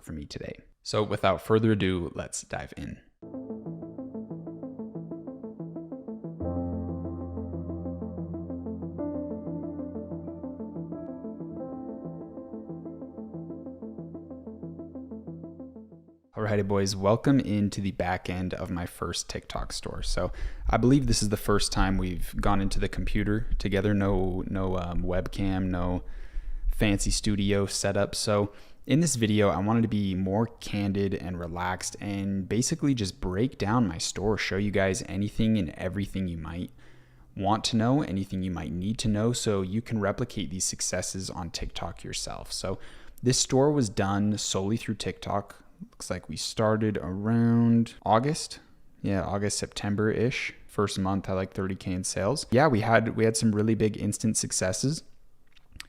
work for me today. So without further ado, let's dive in. Alrighty boys, welcome into the back end of my first TikTok store. So I believe this is the first time we've gone into the computer together, no webcam, no fancy studio setup. So in this video, I wanted to be more candid and relaxed and basically just break down my store, show you guys anything and everything you might want to know, anything you might need to know so you can replicate these successes on TikTok yourself. So this store was done solely through TikTok. Looks like we started around August. Yeah, August, September-ish. First month had like 30K in sales. Yeah, we had some really big instant successes.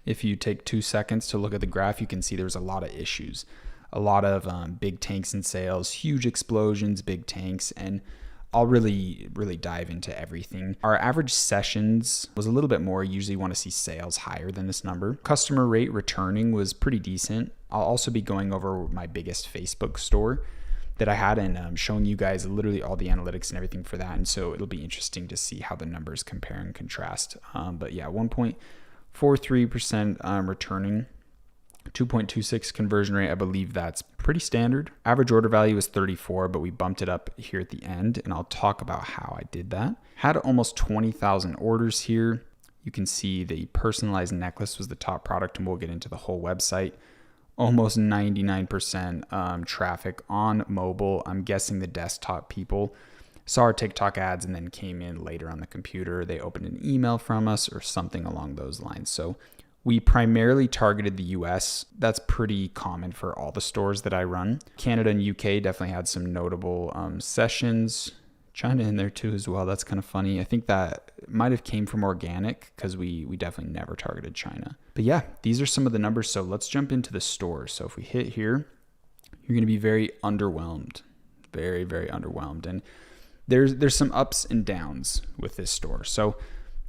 If you take 2 seconds to look at the graph, you can see there's a lot of issues. A lot of big tanks in sales, huge explosions, big tanks, and I'll really dive into everything. Our average sessions was a little bit more. You usually want to see sales higher than this number. Customer rate returning was pretty decent. I'll also be going over my biggest Facebook store that I had and showing you guys literally all the analytics and everything for that. And so it'll be interesting to see how the numbers compare and contrast. But yeah, 1.43% returning. 2.26 conversion rate. I believe that's pretty standard. Average order value was 34, but we bumped it up here at the end, and I'll talk about how I did that. Had almost 20,000 orders here. You can see the personalized necklace was the top product, and we'll get into the whole website. Almost 99% traffic on mobile. I'm guessing the desktop people saw our TikTok ads and then came in later on the computer. They opened an email from us or something along those lines. So we primarily targeted the US. That's pretty common for all the stores that I run. Canada and UK definitely had some notable sessions. China in there too as well. That's kind of funny. I think that might have came from organic because we definitely never targeted China. But yeah, these are some of the numbers. So let's jump into the store. So if we hit here, you're going to be very underwhelmed. Very, very underwhelmed. And there's some ups and downs with this store. So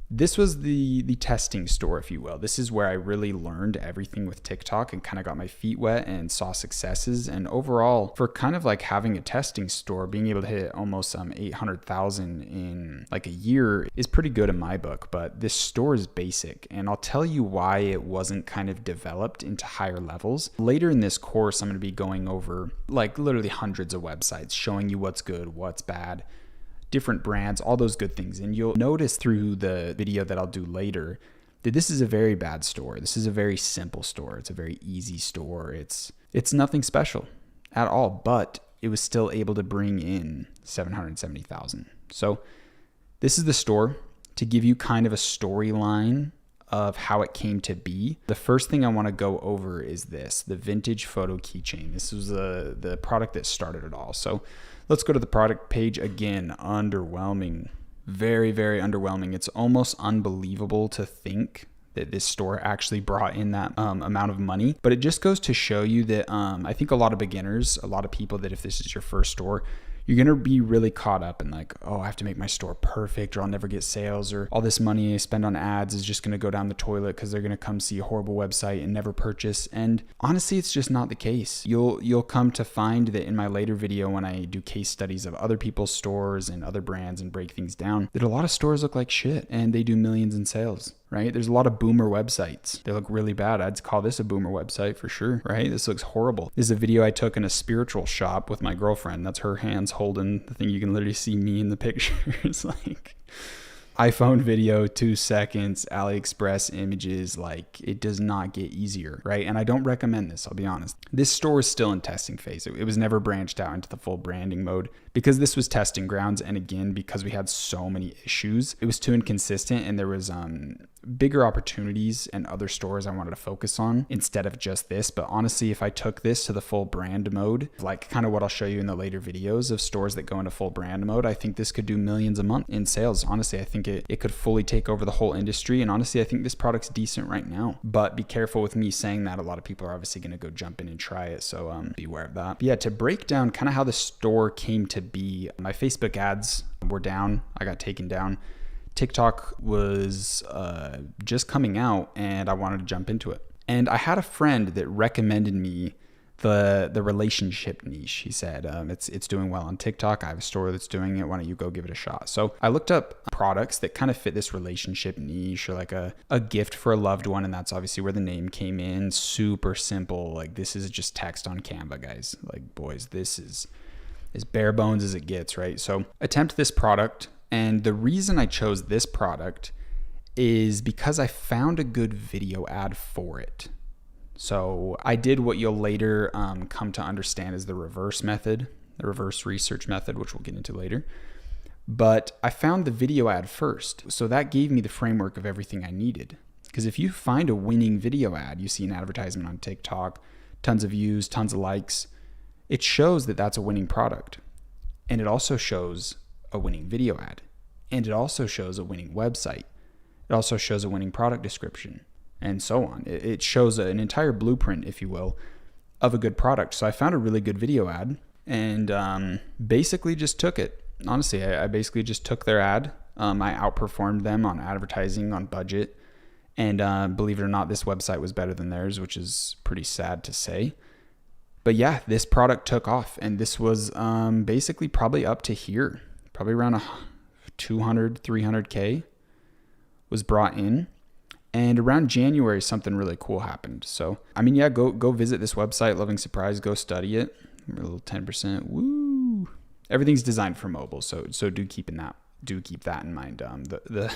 this was the testing store, if you will. This is where I really learned everything with TikTok and kind of got my feet wet and saw successes. And overall, for kind of like having a testing store, being able to hit almost 800,000 in like a year is pretty good in my book. But this store is basic, and I'll tell you why it wasn't kind of developed into higher levels. Later in this course, I'm going to be going over like literally hundreds of websites, showing you what's good, what's bad, different brands, all those good things. And you'll notice through the video that I'll do later that this is a very bad store. This is a very simple store. It's a very easy store. It's nothing special at all, but it was still able to bring in 770,000. So this is the store to give you kind of a storyline of how it came to be. The first thing I want to go over is this, the vintage photo keychain. This was the product that started it all. So let's go to the product page again. Underwhelming, very, very underwhelming. It's almost unbelievable to think that this store actually brought in that amount of money, but it just goes to show you that I think a lot of beginners, a lot of people that if this is your first store, you're going to be really caught up in like, oh, I have to make my store perfect or I'll never get sales, or all this money I spend on ads is just going to go down the toilet because they're going to come see a horrible website and never purchase. And honestly, it's just not the case. You'll come to find that in my later video, when I do case studies of other people's stores and other brands and break things down, that a lot of stores look like shit and they do millions in sales, right? There's a lot of boomer websites. They look really bad. I'd call this a boomer website for sure, right? This looks horrible. This is a video I took in a spiritual shop with my girlfriend. That's her hands holding the thing. You can literally see me in the pictures. Like iPhone video, 2 seconds, AliExpress images, like it does not get easier, right? And I don't recommend this, I'll be honest. This store is still in testing phase. It was never branched out into the full branding mode because this was testing grounds. And again, because we had so many issues, it was too inconsistent and there was bigger opportunities and other stores I wanted to focus on instead of just this. But honestly, if I took this to the full brand mode, like kind of what I'll show you in the later videos of stores that go into full brand mode, I think this could do millions a month in sales. Honestly, I think it could fully take over the whole industry. And honestly, I think this product's decent right now, but be careful with me saying that. A lot of people are obviously going to go jump in and try it. So beware of that. But yeah, to break down kind of how the store came to be, my Facebook ads were down. I got taken down. TikTok was just coming out and I wanted to jump into it. And I had a friend that recommended me the relationship niche. He said, it's doing well on TikTok. I have a store that's doing it. Why don't you go give it a shot? So I looked up products that kind of fit this relationship niche, or like a gift for a loved one. And that's obviously where the name came in. Super simple. Like, this is just text on Canva, guys. Like, boys, this is as bare bones as it gets, right? So attempt this product. And the reason I chose this product is because I found a good video ad for it. So I did what you'll later come to understand as the reverse method, the reverse research method, which we'll get into later. But I found the video ad first. So that gave me the framework of everything I needed. Because if you find a winning video ad, you see an advertisement on TikTok, tons of views, tons of likes, it shows that that's a winning product. And it also shows a winning video ad. And it also shows a winning website. It also shows a winning product description, and so on. It shows an entire blueprint, if you will, of a good product. So I found a really good video ad and basically just took it. Honestly, I basically just took their ad. I outperformed them on advertising, on budget. And believe it or not, this website was better than theirs, which is pretty sad to say. But yeah, this product took off. And this was basically probably up to here, probably around 200, 300K. Was brought in, and around January something really cool happened. So I mean, yeah, go visit this website, Loving Surprise, go study it. A little 10%. Woo! Everything's designed for mobile, so do keep that in mind. The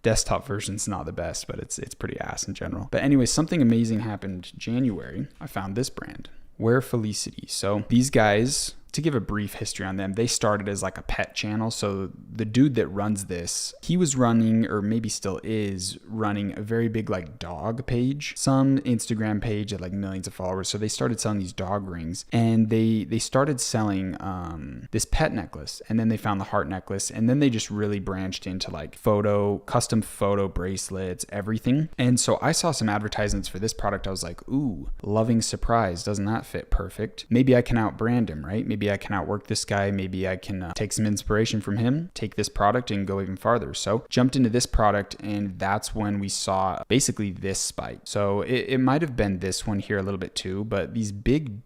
desktop version's not the best, but it's pretty ass in general. But anyway, something amazing happened January. I found this brand, Wear Felicity. So these guys, to give a brief history on them, they started as like a pet channel. So the dude that runs this, he was running, or maybe still is running, a very big like dog page, some Instagram page at like millions of followers. So they started selling these dog rings, and they started selling this pet necklace, and then they found the heart necklace, and then they just really branched into like custom photo bracelets, everything. And so I saw some advertisements for this product. I was like, ooh, Loving Surprise, doesn't that fit perfect? Maybe I can outbrand him, right? Maybe I can outwork this guy. Maybe I can take some inspiration from him, take this product and go even farther. So jumped into this product, and that's when we saw basically this spike. So it might have been this one here a little bit too, but these big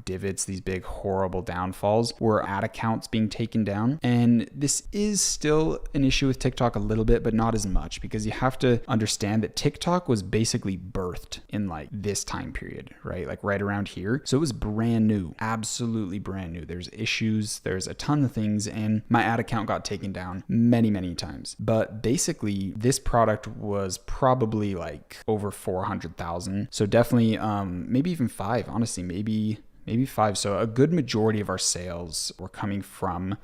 divots, these big horrible downfalls were ad accounts being taken down. And this is still an issue with TikTok a little bit, but not as much, because you have to understand that TikTok was basically birthed in like this time period, right? Like right around here. So it was brand new, absolutely brand new. There's issues, there's a ton of things, and my ad account got taken down many, many times. But basically this product was probably like over 400,000. So definitely maybe even 5, honestly, maybe 5. So a good majority of our sales were coming from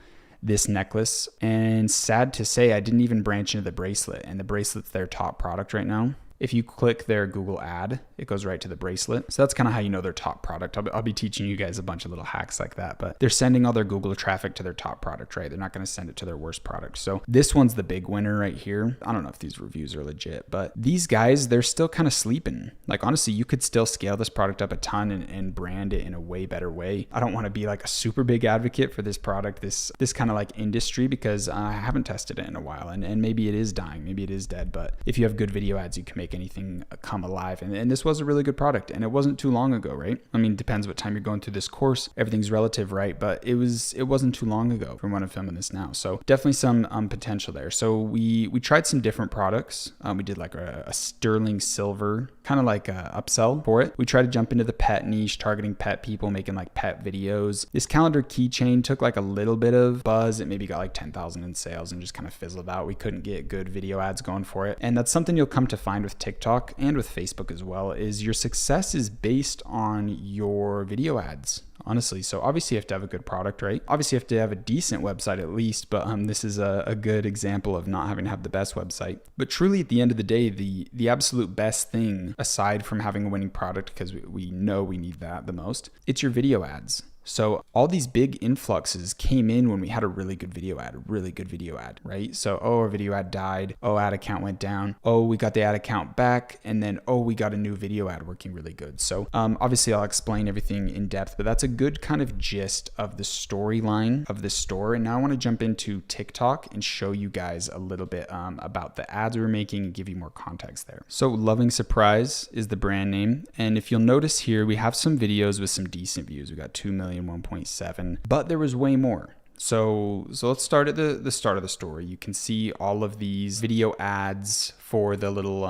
this necklace. And sad to say, I didn't even branch into the bracelet, and the bracelet's their top product right now. If you click their Google ad, it goes right to the bracelet. So that's kind of how you know their top product. I'll be teaching you guys a bunch of little hacks like that, but they're sending all their Google traffic to their top product, right? They're not going to send it to their worst product. So this one's the big winner right here. I don't know if these reviews are legit, but these guys, they're still kind of sleeping. Like honestly, you could still scale this product up a ton and brand it in a way better way. I don't want to be like a super big advocate for this product, this kind of like industry, because I haven't tested it in a while, and maybe it is dying, maybe it is dead. But if you have good video ads, you can make anything come alive. And this was a really good product, and it wasn't too long ago, right? I mean, depends what time you're going through this course. Everything's relative, right? But it wasn't too long ago from when I'm filming this now. So definitely some potential there. So we tried some different products. We did like a sterling silver, kind of like a upsell for it. We tried to jump into the pet niche, targeting pet people, making like pet videos. This calendar keychain took like a little bit of buzz. It maybe got like 10,000 in sales and just kind of fizzled out. We couldn't get good video ads going for it. And that's something you'll come to find with TikTok and with Facebook as well, is your success is based on your video ads, honestly. So obviously you have to have a good product, right? Obviously you have to have a decent website at least, but this is a good example of not having to have the best website. But truly at the end of the day, the absolute best thing, aside from having a winning product, because we know we need that the most, it's your video ads. So all these big influxes came in when we had a really good video ad, right? So, our video ad died. Ad account went down. We got the ad account back. And then, we got a new video ad working really good. So obviously I'll explain everything in depth, but that's a good kind of gist of the storyline of this store. And now I want to jump into TikTok and show you guys a little bit about the ads we're making and give you more context there. So Loving Surprise is the brand name. And if you'll notice here, we have some videos with some decent views. We got 2 million, 1.7, but there was way more. So let's start at the start of the story. You can see all of these video ads for the little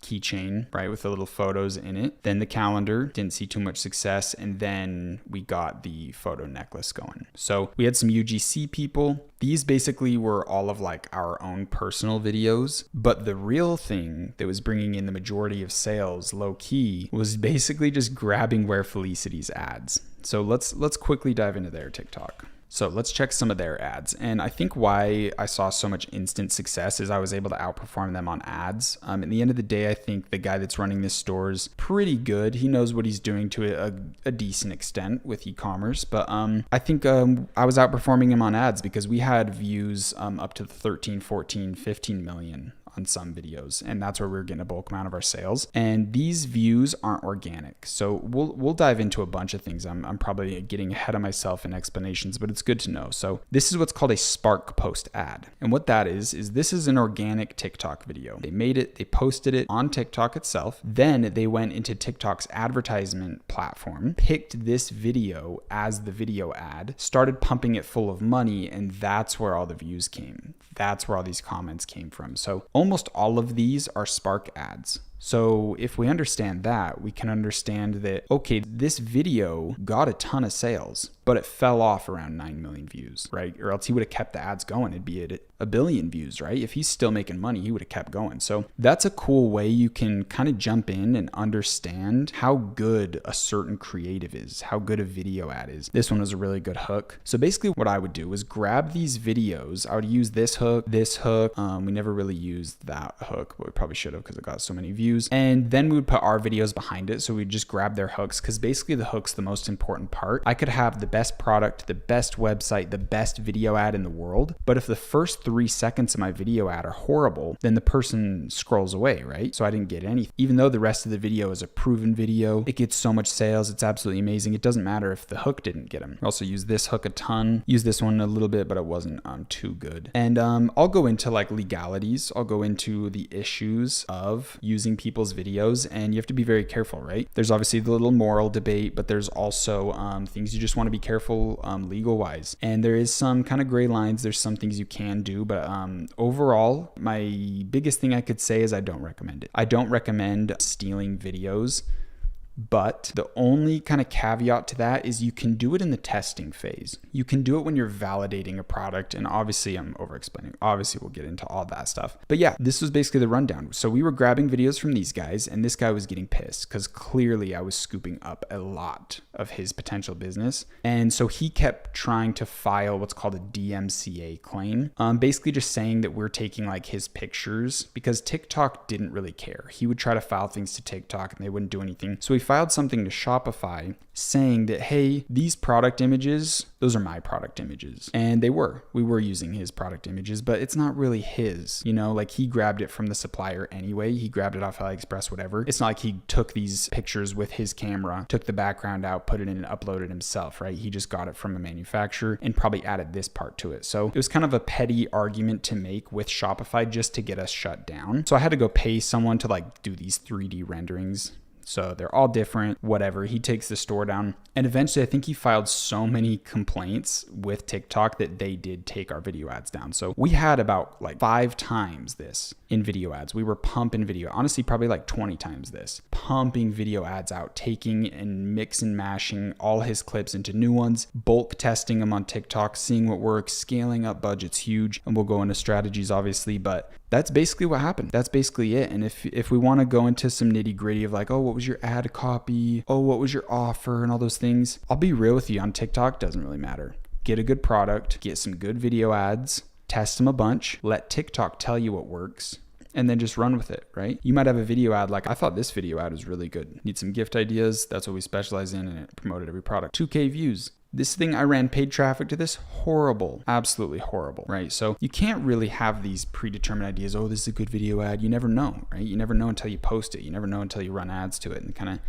keychain, right, with the little photos in it. Then the calendar, didn't see too much success. And then we got the photo necklace going. So we had some UGC people. These basically were all of like our own personal videos. But the real thing that was bringing in the majority of sales low key was basically just grabbing Wear Felicity's ads. So let's quickly dive into their TikTok. So let's check some of their ads. And I think why I saw so much instant success is I was able to outperform them on ads. At the end of the day, I think the guy that's running this store is pretty good. He knows what he's doing to a decent extent with e-commerce. But I think I was outperforming him on ads because we had views up to 13, 14, 15 million on some videos, and that's where we're getting a bulk amount of our sales. And these views aren't organic, so we'll dive into a bunch of things. I'm probably getting ahead of myself in explanations, but it's good to know. So this is what's called a Spark Post ad, and what that is this is an organic TikTok video. They made it, they posted it on TikTok itself, then they went into TikTok's advertisement platform, picked this video as the video ad, started pumping it full of money, and that's where all the views came. That's where all these comments came from. So almost all of these are Spark ads. So if we understand that, we can understand that, okay, this video got a ton of sales, but it fell off around 9 million views, right? Or else he would have kept the ads going. It'd be at a billion views, right? If he's still making money, he would have kept going. So that's a cool way you can kind of jump in and understand how good a certain creative is, how good a video ad is. This one was a really good hook. So basically what I would do was grab these videos. I would use this hook. We never really used that hook, but we probably should have because it got so many views. And then we would put our videos behind it. So we'd just grab their hooks because basically the hook's the most important part. I could have the best product, the best website, the best video ad in the world. But if the first 3 seconds of my video ad are horrible, then the person scrolls away, right? So I didn't get anything. Even though the rest of the video is a proven video, it gets so much sales. It's absolutely amazing. It doesn't matter if the hook didn't get them. I also use this hook a ton. Use this one a little bit, but it wasn't too good. And I'll go into like legalities. I'll go into the issues of using people's videos, and you have to be very careful, right? There's obviously the little moral debate, but there's also things you just want to be careful legal wise. And there is some kind of gray lines. There's some things you can do, but overall, my biggest thing I could say is I don't recommend it. I don't recommend stealing videos. But the only kind of caveat to that is you can do it in the testing phase. You can do it when you're validating a product. And obviously I'm over explaining. Obviously we'll get into all that stuff. But yeah, this was basically the rundown. So we were grabbing videos from these guys, and this guy was getting pissed because clearly I was scooping up a lot of his potential business. And so he kept trying to file what's called a DMCA claim. Basically just saying that we're taking like his pictures because TikTok didn't really care. He would try to file things to TikTok and they wouldn't do anything. So he filed something to Shopify saying that, hey, these product images, those are my product images. And we were using his product images, but it's not really his, like he grabbed it from the supplier anyway. He grabbed it off AliExpress, whatever. It's not like he took these pictures with his camera, took the background out, put it in and uploaded himself, right? He just got it from a manufacturer and probably added this part to it. So it was kind of a petty argument to make with Shopify just to get us shut down. So I had to go pay someone to like do these 3D renderings. So they're all different, whatever. He takes the store down. And eventually, I think he filed so many complaints with TikTok that they did take our video ads down. So we had about like 5 times this in video ads. We were pumping video, honestly, probably like 20 times this, pumping video ads out, taking and mix and mashing all his clips into new ones, bulk testing them on TikTok, seeing what works, scaling up budgets huge. And we'll go into strategies, obviously, but that's basically what happened. That's basically it. And if we want to go into some nitty gritty of like, oh, what was your ad copy? Oh, what was your offer? And all those things. I'll be real with you, on TikTok, doesn't really matter. Get a good product, get some good video ads, test them a bunch, let TikTok tell you what works. and then just run with it, right? You might have a video ad like, I thought this video ad was really good. Need some gift ideas. That's what we specialize in, and it promoted every product. 2K views. This thing, I ran paid traffic to this. Horrible. Absolutely horrible, right? So you can't really have these predetermined ideas. Oh, this is a good video ad. You never know, right? You never know until you post it. You never know until you run ads to it and kind of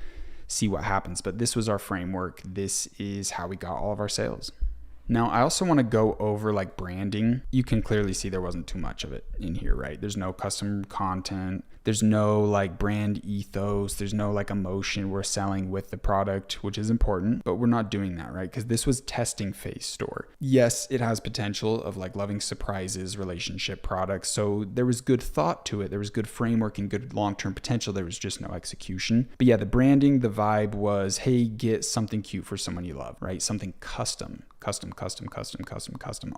see what happens. But this was our framework. This is how we got all of our sales. Now, I also want to go over like branding. You can clearly see there wasn't too much of it in here, right? There's no custom content. There's no like brand ethos. There's no like emotion we're selling with the product, which is important, but we're not doing that, right? Because this was testing phase store. Yes, it has potential of like loving surprises, relationship products. So there was good thought to it. There was good framework and good long-term potential. There was just no execution. But yeah, the branding, the vibe was, hey, get something cute for someone you love, right? Something custom.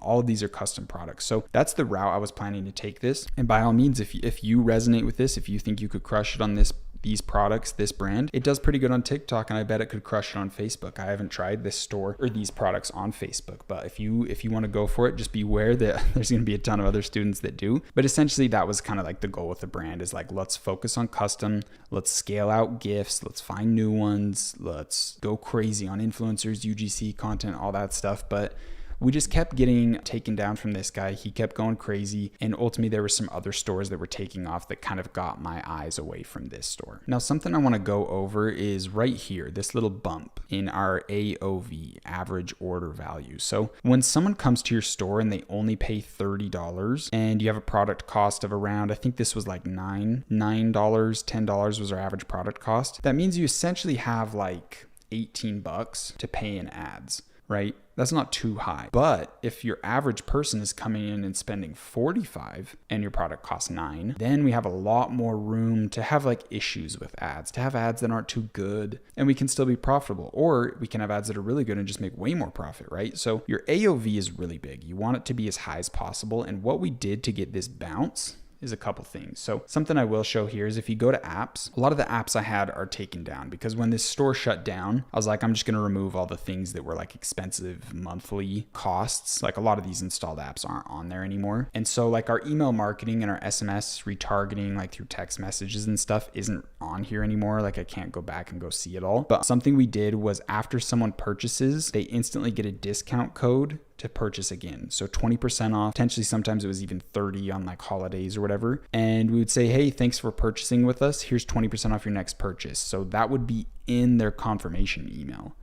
All of these are custom products. So that's the route I was planning to take this. And by all means, if you resonate with this, if you think you could crush it on these products, this brand, it does pretty good on TikTok, and I bet it could crush it on Facebook. I haven't tried this store or these products on Facebook, but if you want to go for it, just beware that there's going to be a ton of other students that do. But essentially that was kind of like the goal with the brand, is like, let's focus on custom, let's scale out gifts, let's find new ones, let's go crazy on influencers, UGC content, all that stuff. But we just kept getting taken down from this guy. He kept going crazy. And ultimately there were some other stores that were taking off that kind of got my eyes away from this store. Now, something I want to go over is right here, this little bump in our AOV, average order value. So when someone comes to your store and they only pay $30 and you have a product cost of around, I think this was like $9, $10 was our average product cost. That means you essentially have like $18 to pay in ads, right? That's not too high. But if your average person is coming in and spending $45 and your product costs $9, then we have a lot more room to have like issues with ads, to have ads that aren't too good and we can still be profitable, or we can have ads that are really good and just make way more profit, right? So your AOV is really big. You want it to be as high as possible. And what we did to get this bounce is a couple things. So something I will show here is if you go to apps, a lot of the apps I had are taken down because when this store shut down, I was like, I'm just going to remove all the things that were like expensive monthly costs. Like a lot of these installed apps aren't on there anymore. And so like our email marketing and our SMS retargeting, like through text messages and stuff, isn't on here anymore. Like I can't go back and go see it all. But something we did was after someone purchases, they instantly get a discount code to purchase again. So 20% off, potentially sometimes it was even 30 on like holidays or whatever. And we would say, hey, thanks for purchasing with us. Here's 20% off your next purchase. So that would be in their confirmation email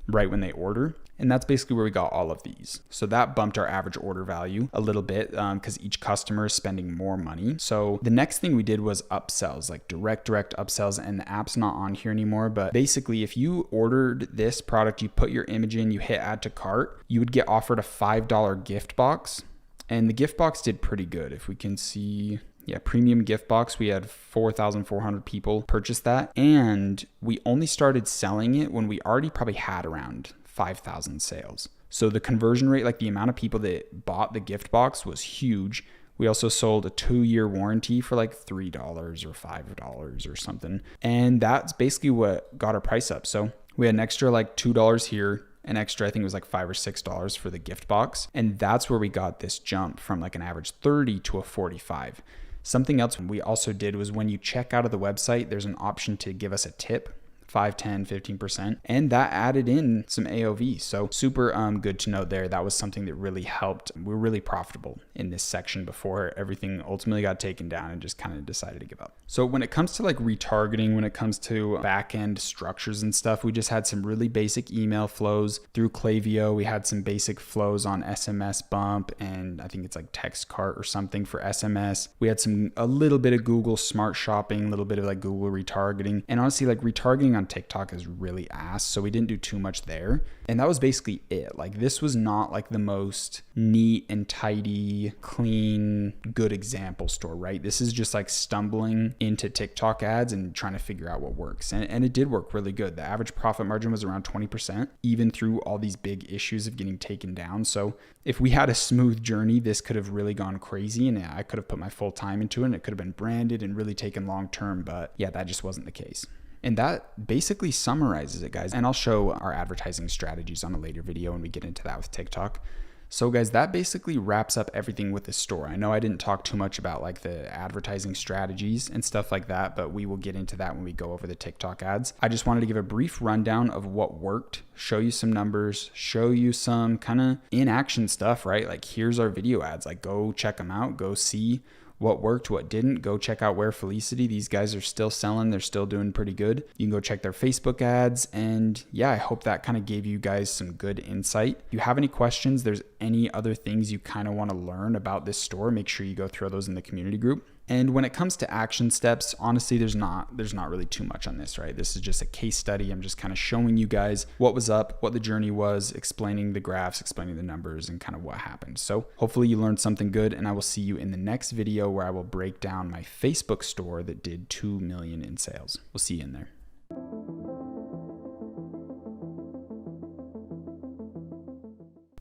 right when they order. And that's basically where we got all of these. So that bumped our average order value a little bit because each customer is spending more money. So the next thing we did was upsells, like direct upsells, and the app's not on here anymore. But basically, if you ordered this product, you put your image in, you hit add to cart, you would get offered a $5 gift box. And the gift box did pretty good. If we can see, yeah, premium gift box, we had 4,400 people purchase that. And we only started selling it when we already probably had around 5,000 sales. So the conversion rate, like the amount of people that bought the gift box, was huge. We also sold a 2-year warranty for like $3 or $5 or something. And that's basically what got our price up. So we had an extra like $2 here, an extra, I think it was like $5 or $6 for the gift box. And that's where we got this jump from like an average 30 to a 45. Something else we also did was when you check out of the website, there's an option to give us a tip. 5, 10, 15%. And that added in some AOV. So super good to know there. That was something that really helped. We were really profitable in this section before everything ultimately got taken down and just kind of decided to give up. So when it comes to like retargeting, when it comes to back-end structures and stuff, we just had some really basic email flows through Klaviyo. We had some basic flows on SMS Bump, and I think it's like Text Cart or something for SMS. We had a little bit of Google Smart Shopping, a little bit of like Google retargeting. And honestly, like retargeting on TikTok is really ass, so we didn't do too much there. And that was basically it. Like this was not like the most neat and tidy, clean, good example store, right? This is just like stumbling into TikTok ads and trying to figure out what works. And it did work really good. The average profit margin was around 20%, even through all these big issues of getting taken down. So if we had a smooth journey, this could have really gone crazy and I could have put my full time into it and it could have been branded and really taken long term. But yeah, that just wasn't the case. And that basically summarizes it, guys. And I'll show our advertising strategies on a later video when we get into that with TikTok. So guys, that basically wraps up everything with the store. I know I didn't talk too much about like the advertising strategies and stuff like that, but we will get into that when we go over the TikTok ads. I just wanted to give a brief rundown of what worked, show you some numbers, show you some kind of in action stuff, right? Like here's our video ads, like go check them out, go see what worked, what didn't. Go check out Wear Felicity. These guys are still selling. They're still doing pretty good. You can go check their Facebook ads. And yeah, I hope that kind of gave you guys some good insight. If you have any questions, there's any other things you kind of want to learn about this store, make sure you go throw those in the community group. And when it comes to action steps, honestly, there's not really too much on this, right? This is just a case study. I'm just kind of showing you guys what was up, what the journey was, explaining the graphs, explaining the numbers, and kind of what happened. So hopefully you learned something good, and I will see you in the next video where I will break down my Facebook store that did 2 million in sales. We'll see you in there.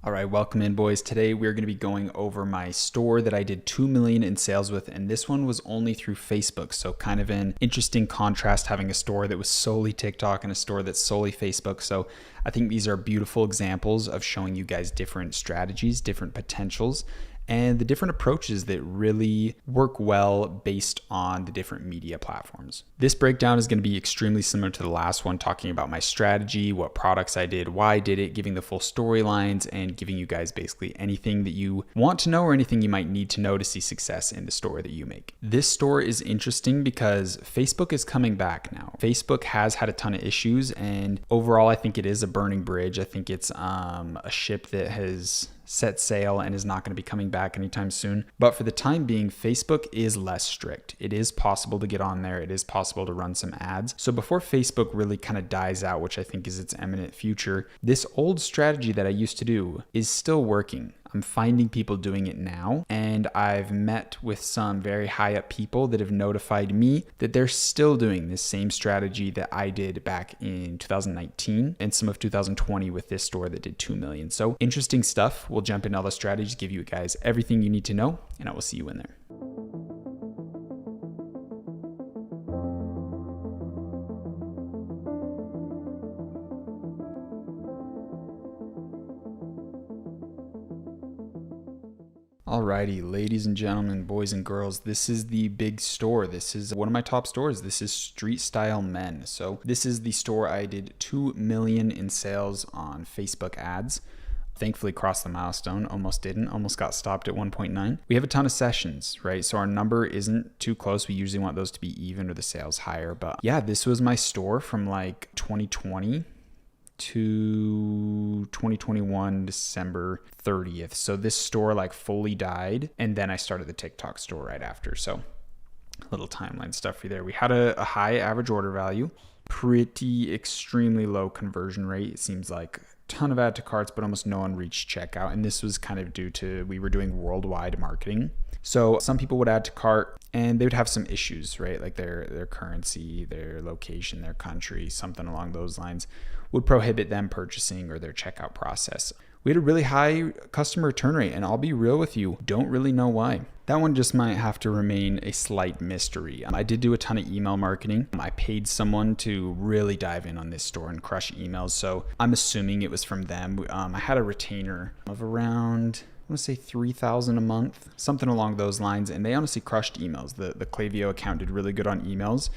All right, welcome in, boys. Today we're going to be going over my store that I did 2 million in sales with, and this one was only through Facebook. So kind of an interesting contrast having a store that was solely TikTok and a store that's solely Facebook. So I think these are beautiful examples of showing you guys different strategies, different potentials, and the different approaches that really work well based on the different media platforms. This breakdown is going to be extremely similar to the last one, talking about my strategy, what products I did, why I did it, giving the full storylines, and giving you guys basically anything that you want to know or anything you might need to know to see success in the store that you make. This store is interesting because Facebook is coming back now. Facebook has had a ton of issues, and overall I think it is a burning bridge. I think it's a ship that has set sail and is not going to be coming back anytime soon. But for the time being, Facebook is less strict. It is possible to get on there. It is possible to run some ads. So before Facebook really kind of dies out, which I think is its imminent future, this old strategy that I used to do is still working. I'm finding people doing it now, and I've met with some very high up people that have notified me that they're still doing this same strategy that I did back in 2019 and some of 2020 with this store that did 2 million. So interesting stuff. We'll jump into all the strategies, give you guys everything you need to know, and I will see you in there. Alrighty, ladies and gentlemen, boys and girls, this is the big store. This is one of my top stores. This is Street Style Men. So this is the store I did 2 million in sales on Facebook ads. Thankfully crossed the milestone, almost didn't, almost got stopped at 1.9. We have a ton of sessions, right? So our number isn't too close. We usually want those to be even or the sales higher. But yeah, this was my store from like 2020 to 2021 December 30th. So this store like fully died, and then I started the TikTok store right after. So a little timeline stuff for you there. We had a high average order value, pretty extremely low conversion rate. It seems like ton of add to carts, but almost no one reached checkout. And this was kind of due to, we were doing worldwide marketing. So some people would add to cart and they would have some issues, right? Like their currency, their location, their country, something along those lines would prohibit them purchasing or their checkout process. We had a really high customer return rate, and I'll be real with you, don't really know why. That one just might have to remain a slight mystery. I did do a ton of email marketing. I paid someone to really dive in on this store and crush emails, so I'm assuming it was from them. I had a retainer of around, I want to say 3,000 a month, something along those lines, and they honestly crushed emails. The Klaviyo account did really good on emails.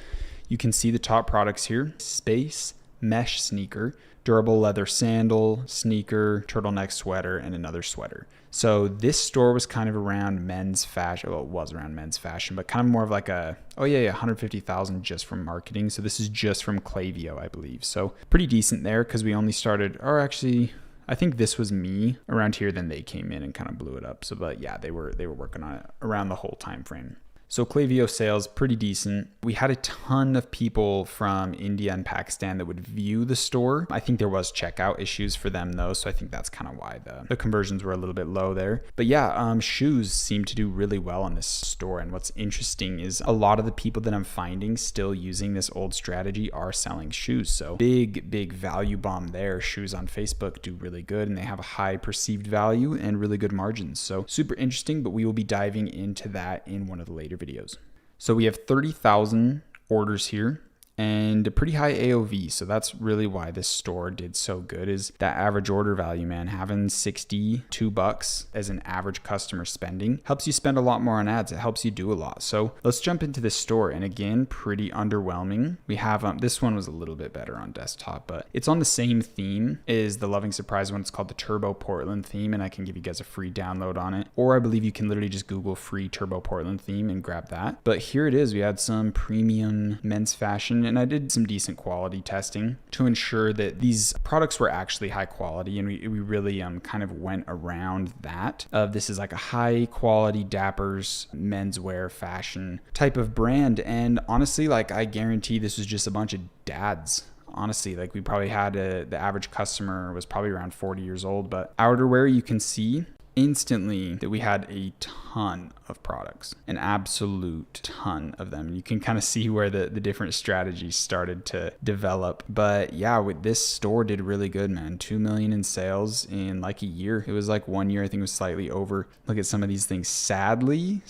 You can see the top products here: Space mesh sneaker, durable leather sandal, sneaker, turtleneck sweater, and another sweater. So this store was kind of around men's fashion. Well, it was around men's fashion, but kind of more of like a, 150,000 just from marketing. So this is just from Klaviyo, I believe. So pretty decent there because we only started, or actually, I think this was me around here. Then they came in and kind of blew it up. So, but yeah, they were working on it around the whole time frame. So Klaviyo sales, pretty decent. We had a ton of people from India and Pakistan that would view the store. I think there was checkout issues for them though, so I think that's kind of why the conversions were a little bit low there. But yeah, shoes seem to do really well on this store. And what's interesting is a lot of the people that I'm finding still using this old strategy are selling shoes. So big value bomb there. Shoes on Facebook do really good, and they have a high perceived value and really good margins. So super interesting, but we will be diving into that in one of the later videos. So we have 30,000 orders here, and a pretty high AOV. So that's really why this store did so good, is that average order value, man. Having $62 as an average customer spending helps you spend a lot more on ads. It helps you do a lot. So let's jump into this store. And again, pretty underwhelming. We have, this one was a little bit better on desktop, but it's on the same theme as the Loving Surprise one. It's called the Turbo Portland theme, and I can give you guys a free download on it. Or I believe you can literally just Google free Turbo Portland theme and grab that. But here it is. We had some premium men's fashion, and I did some decent quality testing to ensure that these products were actually high quality. And we really kind of went around that. This is like a high quality Dapper's menswear fashion type of brand. And honestly, like I guarantee this was just a bunch of dads. Honestly, like we probably had the average customer was probably around 40 years old, but outerwear, you can see instantly that we had a ton of products, an absolute ton of them. You can kind of see where the different strategies started to develop. But yeah, with this store did really good, man. 2 million in sales in like a year. It was like 1 year, I think it was slightly over. Look at some of these things. Sadly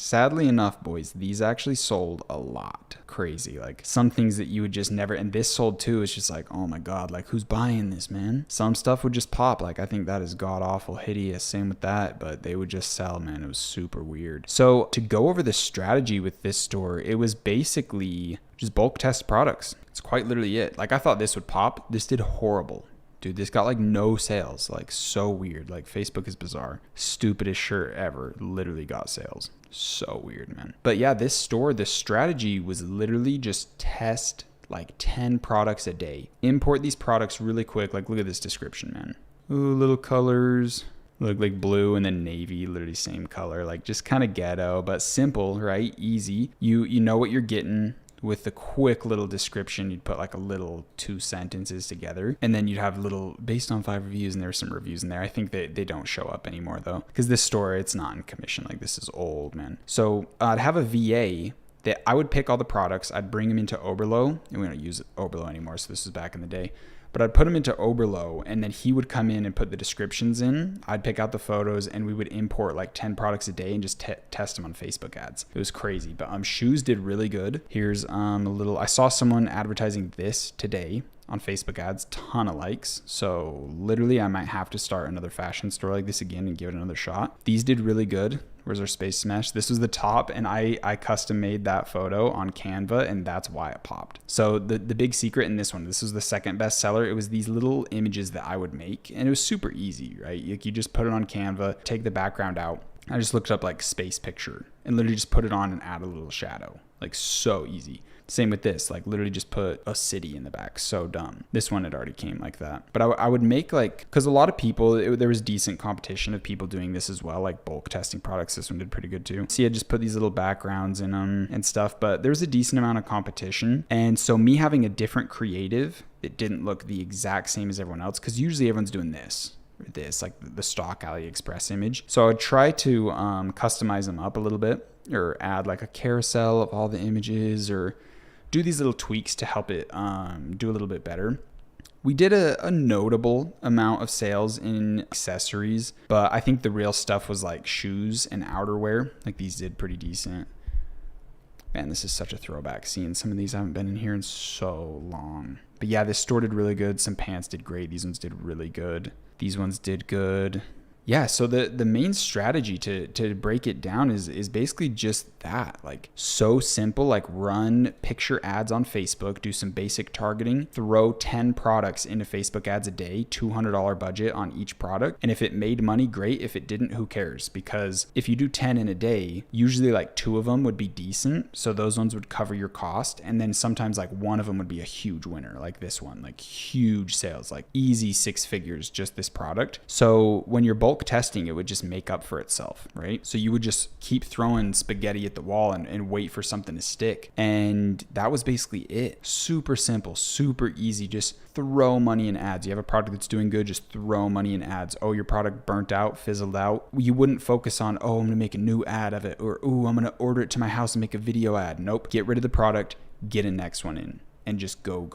enough, boys, these actually sold a lot. Crazy. Like some things that you would just never, and this sold too. It's just like, oh my God, like who's buying this, man? Some stuff would just pop. Like I think that is god awful hideous. Same with that, but they would just sell, man. It was super weird. So to go over the strategy with this store, it was basically just bulk test products. It's quite literally it. Like I thought this would pop. This did horrible. Dude, this got like no sales. Like so weird. Like Facebook is bizarre. Stupidest shirt ever. Literally got sales. So weird, man. But yeah, this store, the strategy was literally just test like 10 products a day. Import these products really quick. Like look at this description, man. Ooh, little colors. Look like blue and then navy, literally same color. Like just kind of ghetto, but simple, right? Easy. You know what you're getting. With the quick little description, you'd put like a little 2 sentences together, and then you'd have little based on 5 reviews, and there's some reviews in there. I think they don't show up anymore though, because this store, it's not in commission. Like this is old, man. So I'd have a VA that I would pick all the products. I'd bring them into Oberlo, and we don't use Oberlo anymore, so this is back in the day. But I'd put him into Oberlo, and then he would come in and put the descriptions in. I'd pick out the photos, and we would import like 10 products a day and just test them on Facebook ads. It was crazy. But shoes did really good. Here's a little, I saw someone advertising this today on Facebook ads, ton of likes. So literally I might have to start another fashion store like this again and give it another shot. These did really good. Where's our space mesh? This was the top, and I custom made that photo on Canva, and that's why it popped. So the big secret in this one, this was the second best seller. It was these little images that I would make, and it was super easy, right? You just put it on Canva, take the background out. I just looked up like space picture and literally just put it on and add a little shadow. Like so easy. Same with this, like literally just put a city in the back. So dumb. This one, it already came like that. But I would make like, because a lot of people, there was decent competition of people doing this as well, like bulk testing products. This one did pretty good too. See, I just put these little backgrounds in them and stuff, but there was a decent amount of competition. And so me having a different creative, it didn't look the exact same as everyone else, because usually everyone's doing this, like the stock AliExpress image. So I would try to customize them up a little bit, or add like a carousel of all the images, or do these little tweaks to help it do a little bit better. We did a notable amount of sales in accessories, but I think the real stuff was like shoes and outerwear. Like these did pretty decent. Man, this is such a throwback. Seeing some of these, I haven't been in here in so long. But yeah, this store did really good. Some pants did great. These ones did really good. These ones did good. Yeah, so the main strategy to break it down is basically just that. Like so simple, like run picture ads on Facebook, do some basic targeting, throw 10 products into Facebook ads a day, $200 budget on each product. And if it made money, great. If it didn't, who cares? Because if you do 10 in a day, usually like 2 of them would be decent. So those ones would cover your cost. And then sometimes like 1 of them would be a huge winner, like this one, like huge sales, like easy 6 figures, just this product. So when you're bulk testing, it would just make up for itself, right? So you would just keep throwing spaghetti at the wall and wait for something to stick. And that was basically it. Super simple, super easy. Just throw money in ads. You have a product that's doing good, just throw money in ads. Oh, your product burnt out, fizzled out. You wouldn't focus on, oh, I'm gonna make a new ad of it, or, ooh, I'm gonna order it to my house and make a video ad. Nope. Get rid of the product, get a next one in. and just go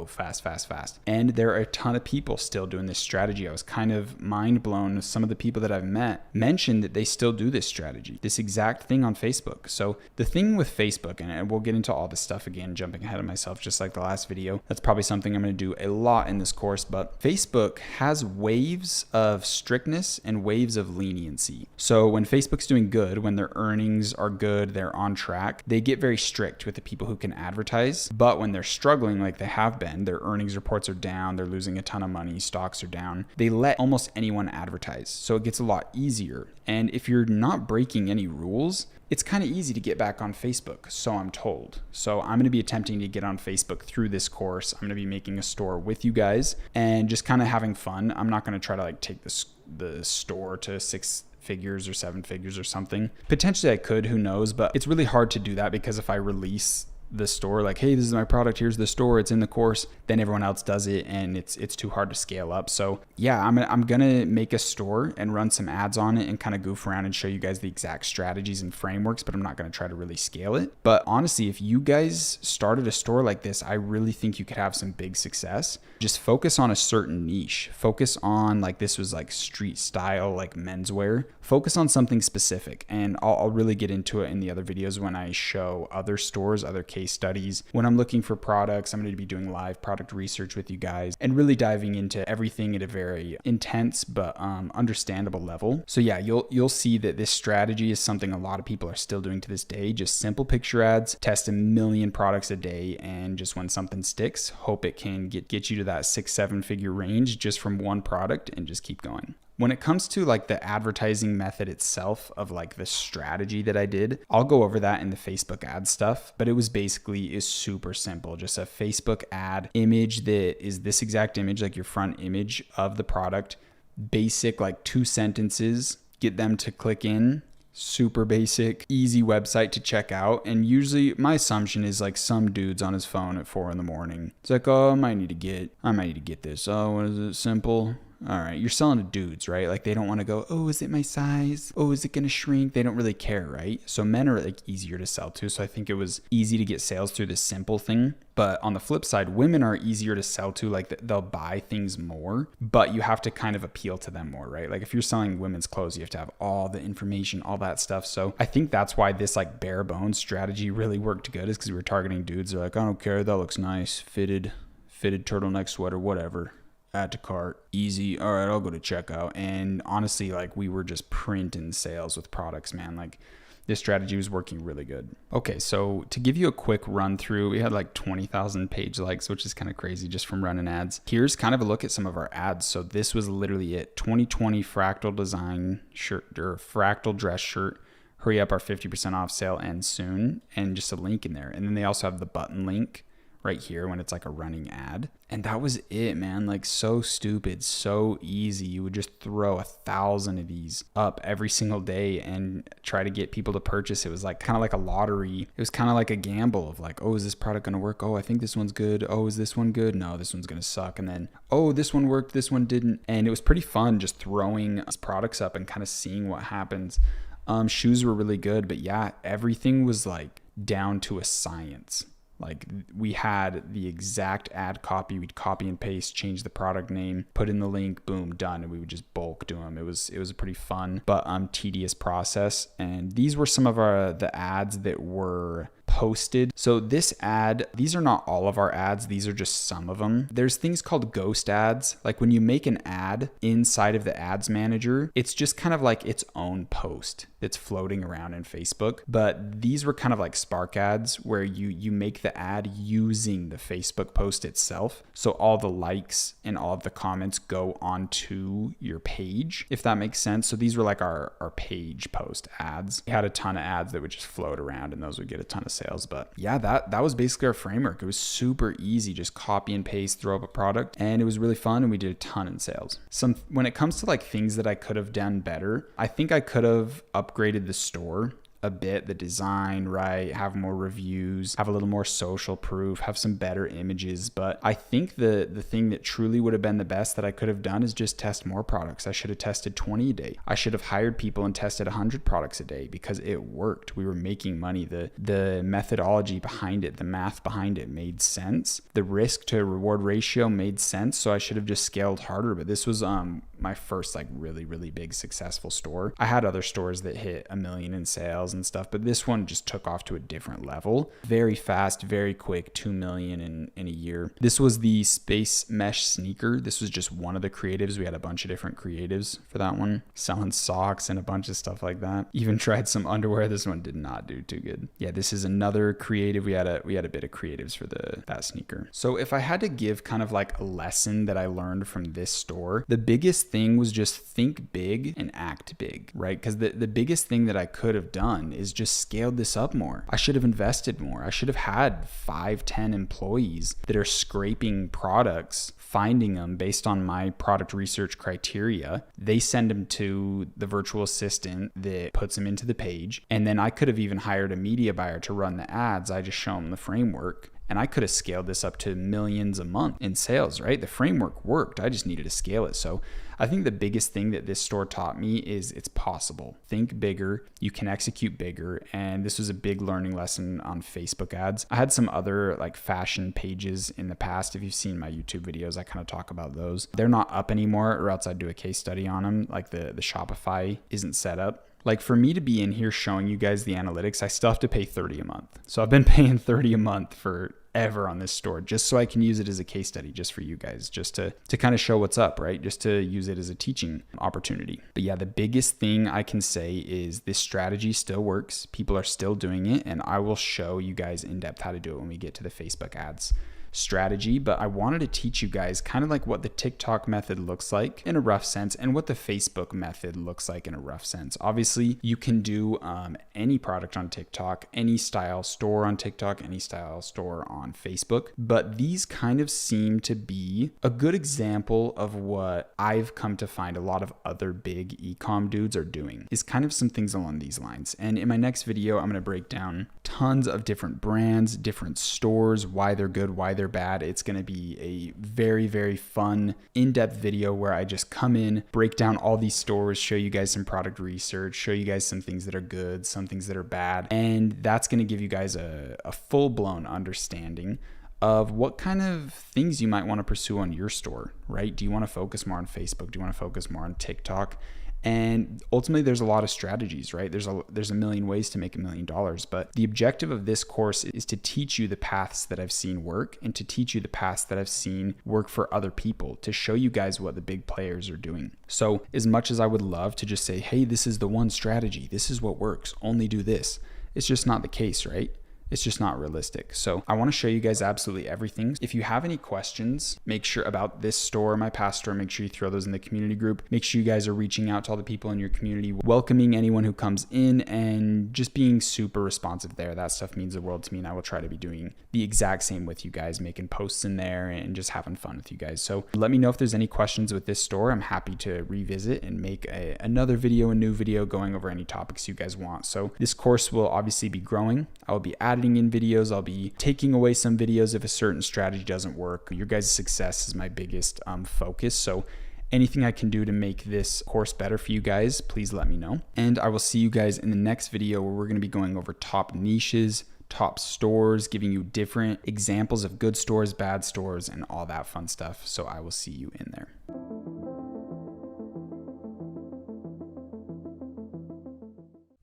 fast. And there are a ton of people still doing this strategy. I was kind of mind blown. Some of the people that I've met mentioned that they still do this strategy, this exact thing on Facebook. So the thing with Facebook, and we'll get into all this stuff again, jumping ahead of myself, just like the last video, that's probably something I'm going to do a lot in this course, but Facebook has waves of strictness and waves of leniency. So when Facebook's doing good, when their earnings are good, they're on track, they get very strict with the people who can advertise. But when they're struggling like they have been, their earnings reports are down, they're losing a ton of money, stocks are down, they let almost anyone advertise. So it gets a lot easier. And if you're not breaking any rules, it's kind of easy to get back on Facebook, so I'm told. So I'm going to be attempting to get on Facebook through this course. I'm going to be making a store with you guys and just kind of having fun. I'm not going to try to like take the store to 6 figures or 7 figures or something. Potentially I could, who knows, but it's really hard to do that because if I release the store like, hey, this is my product, here's the store, it's in the course, then everyone else does it and it's too hard to scale up. So yeah, I'm gonna make a store and run some ads on it and kind of goof around and show you guys the exact strategies and frameworks, but I'm not gonna try to really scale it. But honestly, if you guys started a store like this, I really think you could have some big success. Just focus on a certain niche. Focus on, like, this was like street style, like menswear. Focus on something specific, and I'll really get into it in the other videos when I show other stores, other case studies. When I'm looking for products, I'm going to be doing live product research with you guys and really diving into everything at a very intense but understandable level. So yeah, you'll see that this strategy is something a lot of people are still doing to this day. Just simple picture ads, test a million products a day, and just when something sticks, hope it can get you to that 6-7 figure range just from one product and just keep going. When it comes to like the advertising method itself of like the strategy that I did, I'll go over that in the Facebook ad stuff, but it was basically super simple. Just a Facebook ad image that is this exact image, like your front image of the product, basic, like 2 sentences, get them to click in. Super basic, easy website to check out. And usually my assumption is like some dude's on his phone at 4 a.m. It's like, oh, I might need to get this. Oh, what is it? Simple. All right, you're selling to dudes, right? Like they don't want to go, oh, is it my size? Oh, is it going to shrink? They don't really care, right? So men are like easier to sell to. So I think it was easy to get sales through this simple thing. But on the flip side, women are easier to sell to. Like they'll buy things more, but you have to kind of appeal to them more, right? Like if you're selling women's clothes, you have to have all the information, all that stuff. So I think that's why this like bare bones strategy really worked good, is because we were targeting dudes. They're like, I don't care, that looks nice, fitted turtleneck sweater, whatever. Add to cart, easy. All right, I'll go to checkout. And honestly, like we were just printing sales with products, man. Like this strategy was working really good. Okay, so to give you a quick run through, we had like 20,000 page likes, which is kind of crazy just from running ads. Here's kind of a look at some of our ads. So this was literally it. 2020 fractal design shirt or fractal dress shirt. Hurry up, our 50% off sale ends soon. And just a link in there. And then they also have the button link right here when it's like a running ad. And that was it, man. Like so stupid, so easy. You would just throw 1,000 of these up every single day and try to get people to purchase. It was like kind of like a lottery. It was kind of like a gamble of like, oh, is this product going to work? Oh, I think this one's good. Oh, is this one good? No, this one's going to suck. And then, oh, this one worked, this one didn't. And it was pretty fun just throwing these products up and kind of seeing what happens. Shoes were really good, but yeah, everything was like down to a science. Like we had the exact ad copy. We'd copy and paste, change the product name, put in the link, boom, done. And we would just bulk do them. It was a pretty fun but tedious process. And these were some of the ads that were posted. So this ad, these are not all of our ads. These are just some of them. There's things called ghost ads. Like when you make an ad inside of the ads manager, it's just kind of like its own post that's floating around in Facebook. But these were kind of like Spark ads where you make the ad using the Facebook post itself. So all the likes and all of the comments go onto your page, if that makes sense. So these were like our page post ads. We had a ton of ads that would just float around and those would get a ton of sales. But yeah, that was basically our framework. It was super easy. Just copy and paste, throw up a product, and it was really fun, and we did a ton in sales. When it comes to like things that I could have done better, I think I could have upgraded the store a bit, the design, right? Have more reviews, have a little more social proof, have some better images. But I think the thing that truly would have been the best that I could have done is just test more products. I should have tested 20 a day. I should have hired people and tested 100 products a day because it worked. We were making money. The methodology behind it, the math behind it made sense. The risk to reward ratio made sense. So I should have just scaled harder. But this was my first like really, really big successful store. I had other stores that hit $1 million in sales and stuff, but this one just took off to a different level. Very fast, very quick, 2 million in a year. This was the Space Mesh sneaker. This was just one of the creatives. We had a bunch of different creatives for that one, selling socks and a bunch of stuff like that. Even tried some underwear. This one did not do too good. Yeah, this is another creative. We had a bit of creatives for that sneaker. So if I had to give kind of like a lesson that I learned from this store, the biggest thing was just think big and act big, right? Because the biggest thing that I could have done is just scaled this up more. I should have invested more. I should have had 5-10 employees that are scraping products, finding them based on my product research criteria. They send them to the virtual assistant that puts them into the page. And then I could have even hired a media buyer to run the ads. I just show them the framework. And I could have scaled this up to millions a month in sales, right? The framework worked. I just needed to scale it. So I think the biggest thing that this store taught me is it's possible. Think bigger. You can execute bigger. And this was a big learning lesson on Facebook ads. I had some other like fashion pages in the past. If you've seen my YouTube videos, I kind of talk about those. They're not up anymore, or else I'd do a case study on them. Like the Shopify isn't set up. Like for me to be in here showing you guys the analytics, I still have to pay $30 a month. So I've been paying $30 a month forever on this store, just so I can use it as a case study, just for you guys, just to kind of show what's up, right? Just to use it as a teaching opportunity. But yeah, the biggest thing I can say is this strategy still works. People are still doing it. And I will show you guys in depth how to do it when we get to the Facebook ads strategy. But I wanted to teach you guys kind of like what the TikTok method looks like in a rough sense and what the Facebook method looks like in a rough sense. Obviously, you can do any product on TikTok, any style store on TikTok, any style store on Facebook. But these kind of seem to be a good example of what I've come to find a lot of other big e-com dudes are doing, is kind of some things along these lines. And in my next video, I'm going to break down tons of different brands, different stores, why they're good, why they're bad. It's going to be a very, very fun, in-depth video where I just come in, break down all these stores, show you guys some product research, show you guys some things that are good, some things that are bad. And that's going to give you guys a full-blown understanding of what kind of things you might want to pursue on your store, right? Do you want to focus more on Facebook? Do you want to focus more on TikTok? And ultimately, there's a lot of strategies, right? There's a million ways to make $1 million. But the objective of this course is to teach you the paths that I've seen work and to teach you the paths that I've seen work for other people, to show you guys what the big players are doing. So as much as I would love to just say, hey, this is the one strategy, this is what works, only do this, it's just not the case, right? It's just not realistic. So I want to show you guys absolutely everything. If you have any questions, make sure about this store, my past store, make sure you throw those in the community group. Make sure you guys are reaching out to all the people in your community, welcoming anyone who comes in, and just being super responsive there. That stuff means the world to me, and I will try to be doing the exact same with you guys, making posts in there and just having fun with you guys. So let me know if there's any questions with this store. I'm happy to revisit and make another video, a new video going over any topics you guys want. So this course will obviously be growing. I'll be adding in videos. I'll be taking away some videos if a certain strategy doesn't work. Your guys' success is my biggest focus. So anything I can do to make this course better for you guys, please let me know. And I will see you guys in the next video where we're going to be going over top niches, top stores, giving you different examples of good stores, bad stores, and all that fun stuff. So I will see you in there.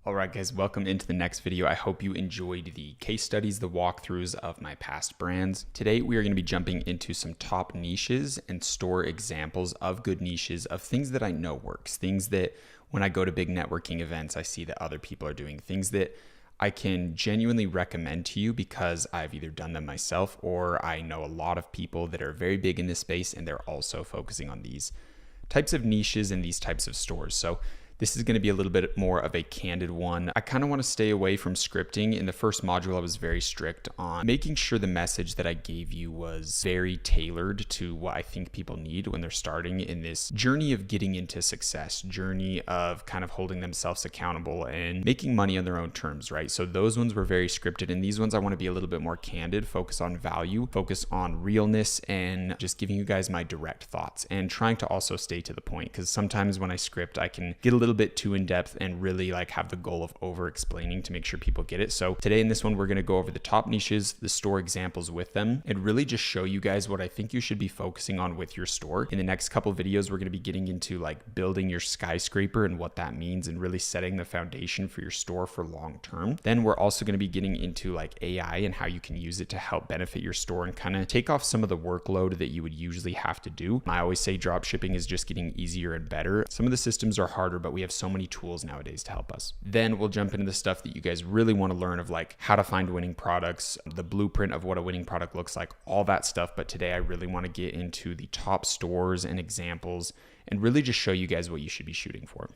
All right, guys, welcome into the next video. I hope you enjoyed the case studies, the walkthroughs of my past brands. Today, we are going to be jumping into some top niches and store examples of good niches, of things that I know works, things that when I go to big networking events, I see that other people are doing, things that I can genuinely recommend to you because I've either done them myself or I know a lot of people that are very big in this space and they're also focusing on these types of niches and these types of stores. So This is going to be a little bit more of a candid one. I kind of want to stay away from scripting. In the first module, I was very strict on making sure the message that I gave you was very tailored to what I think people need when they're starting in this journey of getting into success, journey of kind of holding themselves accountable and making money on their own terms, right? So those ones were very scripted, and these ones I want to be a little bit more candid, focus on value, focus on realness, and just giving you guys my direct thoughts and trying to also stay to the point, because sometimes when I script, I can get a little bit too in depth and really like have the goal of over explaining to make sure people get it. So today in this one, we're going to go over the top niches, the store examples with them, and really just show you guys what I think you should be focusing on with your store. In the next couple videos, we're going to be getting into like building your skyscraper and what that means and really setting the foundation for your store for long term. Then we're also going to be getting into like AI and how you can use it to help benefit your store and kind of take off some of the workload that you would usually have to do. I always say drop shipping is just getting easier and better. Some of the systems are harder, but we have so many tools nowadays to help us. Then we'll jump into the stuff that you guys really want to learn of, like how to find winning products, the blueprint of what a winning product looks like, all that stuff. But today I really want to get into the top stores and examples and really just show you guys what you should be shooting for.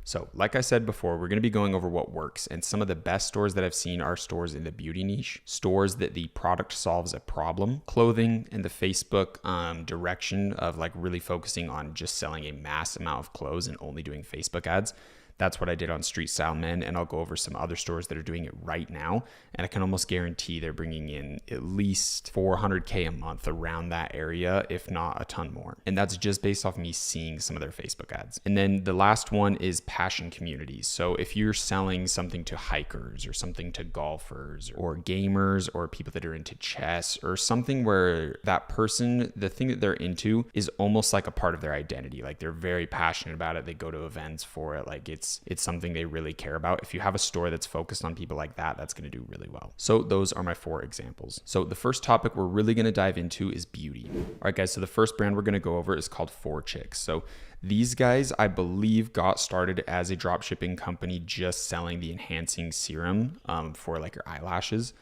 So like I said before, we're going to be going over what works, and some of the best stores that I've seen are stores in the beauty niche, stores that the product solves a problem, clothing, and the Facebook direction of like really focusing on just selling a mass amount of clothes and only doing Facebook ads. That's what I did on Street Style Men, and I'll go over some other stores that are doing it right now. And I can almost guarantee they're bringing in at least $400K a month around that area, if not a ton more. And that's just based off me seeing some of their Facebook ads. And then the last one is passion communities. So if you're selling something to hikers or something to golfers or gamers or people that are into chess or something where that person, the thing that they're into is almost like a part of their identity. Like they're very passionate about it. They go to events for it. Like it's something they really care about. If you have a store that's focused on people like that, that's going to do really well. So those are my 4 examples. So the first topic we're really going to dive into is beauty. All right, guys. So the first brand we're going to go over is called 4Chicks. So these guys, I believe, got started as a dropshipping company just selling the enhancing serum for like your eyelashes.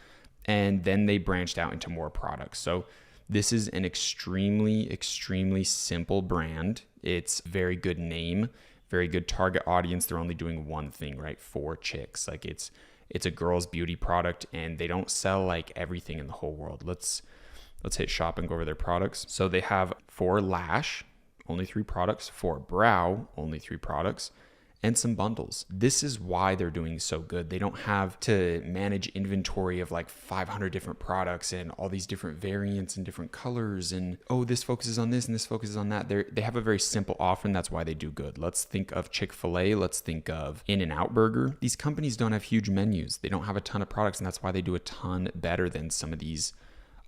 And then they branched out into more products. So this is an extremely, extremely simple brand. It's a very good name. Very good target audience. They're only doing one thing, right? 4Chicks. Like it's a girl's beauty product, and they don't sell like everything in the whole world. Let's hit shop and go over their products. So they have 4 lash, only 3 products, 4 brow, only 3 products, and some bundles. This is why they're doing so good. They don't have to manage inventory of like 500 different products and all these different variants and different colors and, oh, this focuses on this and this focuses on that. They have a very simple offer, and that's why they do good. Let's think of Chick-fil-A. Let's think of In-N-Out Burger. These companies don't have huge menus. They don't have a ton of products, and that's why they do a ton better than some of these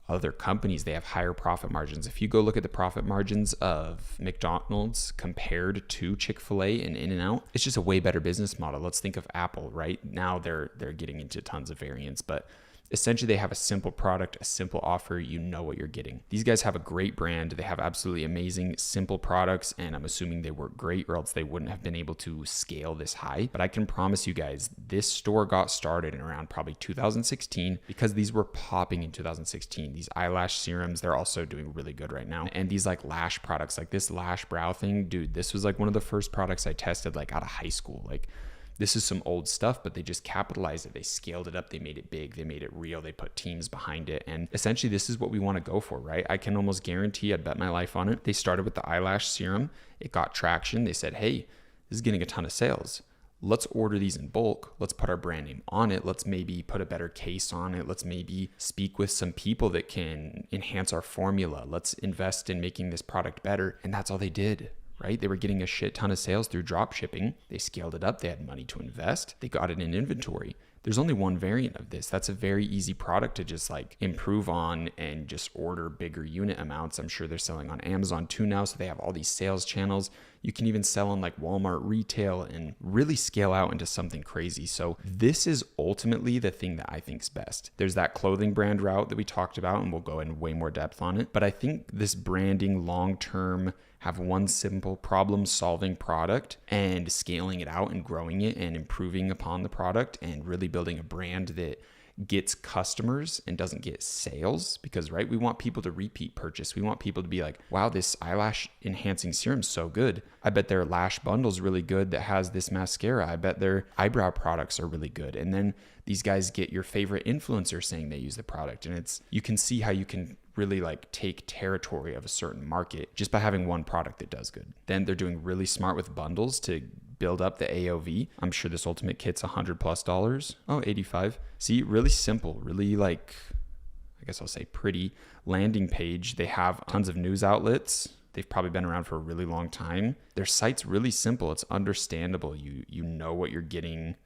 other companies. They have higher profit margins. If you go look at the profit margins of McDonald's compared to Chick-fil-A and In-N-Out, it's just a way better business model. Let's think of Apple. Right now they're getting into tons of variants, but essentially they have a simple product, a simple offer. You know what you're getting. These guys have a great brand. They have absolutely amazing, simple products, and I'm assuming they work great, or else they wouldn't have been able to scale this high. But I can promise you guys, this store got started in around probably 2016 because these were popping in 2016. These eyelash serums, they're also doing really good right now. And these like lash products, like this lash brow thing, dude, this was like one of the first products I tested like out of high school. Like, this is some old stuff, but they just capitalized it. They scaled it up. They made it big. They made it real. They put teams behind it. And essentially, this is what we want to go for, right? I can almost guarantee, I'd bet my life on it. They started with the eyelash serum. It got traction. They said, hey, this is getting a ton of sales. Let's order these in bulk. Let's put our brand name on it. Let's maybe put a better case on it. Let's maybe speak with some people that can enhance our formula. Let's invest in making this product better. And that's all they did. Right? They were getting a shit ton of sales through drop shipping. They scaled it up. They had money to invest. They got it in inventory. There's only one variant of this. That's a very easy product to just like improve on and just order bigger unit amounts. I'm sure they're selling on Amazon too now. So they have all these sales channels. You can even sell on like Walmart retail and really scale out into something crazy. So this is ultimately the thing that I think is best. There's that clothing brand route that we talked about, and we'll go in way more depth on it. But I think this branding long-term, have one simple problem solving product and scaling it out and growing it and improving upon the product and really building a brand that gets customers and doesn't get sales, because right, we want people to repeat purchase. We want people to be like, wow, this eyelash enhancing serum is so good. I bet their lash bundle is really good that has this mascara. I bet their eyebrow products are really good. And then these guys get your favorite influencer saying they use the product, and you can see how you can really like take territory of a certain market just by having one product that does good. Then they're doing really smart with bundles to build up the AOV. I'm sure this ultimate kit's $100+. Oh, 85. See, really simple, really like, I guess I'll say pretty landing page. They have tons of news outlets. They've probably been around for a really long time. Their site's really simple. It's understandable. You know what you're getting.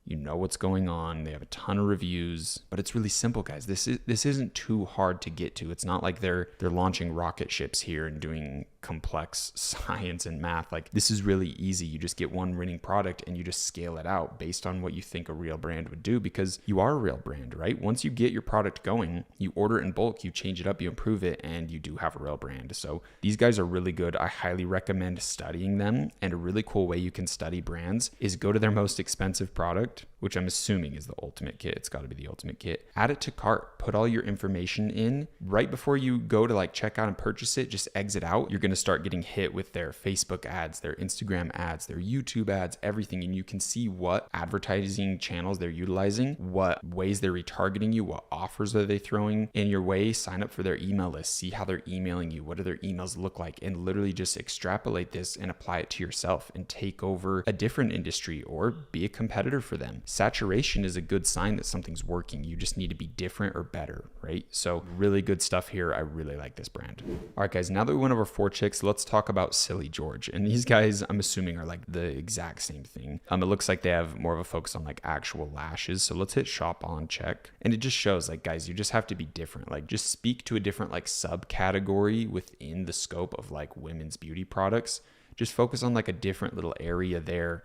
You know what's going on. They have a ton of reviews, but it's really simple, guys. This isn't too hard to get to. It's not like they're launching rocket ships here and doing complex science and math. Like, this is really easy. You just get one winning product and you just scale it out based on what you think a real brand would do, because you are a real brand, right? Once you get your product going, you order it in bulk, you change it up, you improve it, and you do have a real brand. So these guys are really good. I highly recommend studying them. And a really cool way you can study brands is go to their most expensive product, which I'm assuming is the ultimate kit. It's got to be the ultimate kit. Add it to cart. Put all your information in. Right before you go to like check out and purchase it, just exit out. You're going to start getting hit with their Facebook ads, their Instagram ads, their YouTube ads, everything. And you can see what advertising channels they're utilizing, what ways they're retargeting you, what offers are they throwing in your way. Sign up for their email list. See how they're emailing you. What do their emails look like? And literally just extrapolate this and apply it to yourself and take over a different industry or be a competitor for them. Saturation is a good sign that something's working. You just need to be different or better, right? So really good stuff here. I really like this brand. All right, guys, now that we went over 4 chicks, let's talk about Silly George. And these guys, I'm assuming, are like the exact same thing. It looks like they have more of a focus on like actual lashes. So let's hit shop on check. And it just shows like, guys, you just have to be different. Like, just speak to a different like subcategory within the scope of like women's beauty products. Just focus on like a different little area there.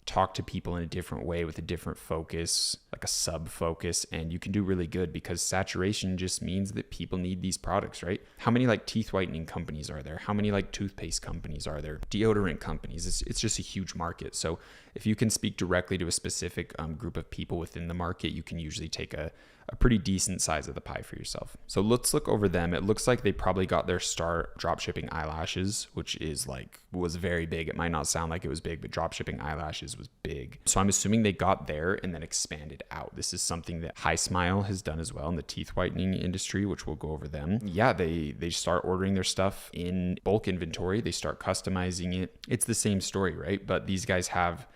Talk to people in a different way with a different focus, like a sub focus, and you can do really good, because saturation just means that people need these products, right? How many like teeth whitening companies are there? How many like toothpaste companies are there? Deodorant companies? It's just a huge market. So if you can speak directly to a specific group of people within the market, you can usually take a pretty decent size of the pie for yourself. So let's look over them. It looks like they probably got their start drop shipping eyelashes, which was very big. It might not sound like it was big, but drop shipping eyelashes was big. So I'm assuming they got there and then expanded out. This is something that Hi Smile has done as well in the teeth whitening industry, which we'll go over them. Yeah, they start ordering their stuff in bulk inventory. They start customizing it. It's the same story, right? But these guys have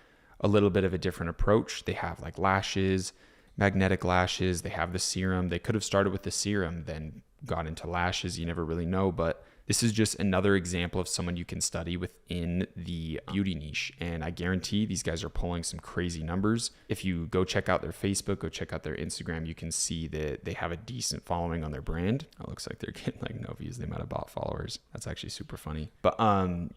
a little bit of a different approach. They have like lashes, magnetic lashes. They have the serum. They could have started with the serum, then got into lashes. You never really know, but this is just another example of someone you can study within the beauty niche. And I guarantee these guys are pulling some crazy numbers. If you go check out their Facebook, go check out their Instagram, you can see that they have a decent following on their brand. It looks like they're getting like no views. They might have bought followers. That's actually super funny. But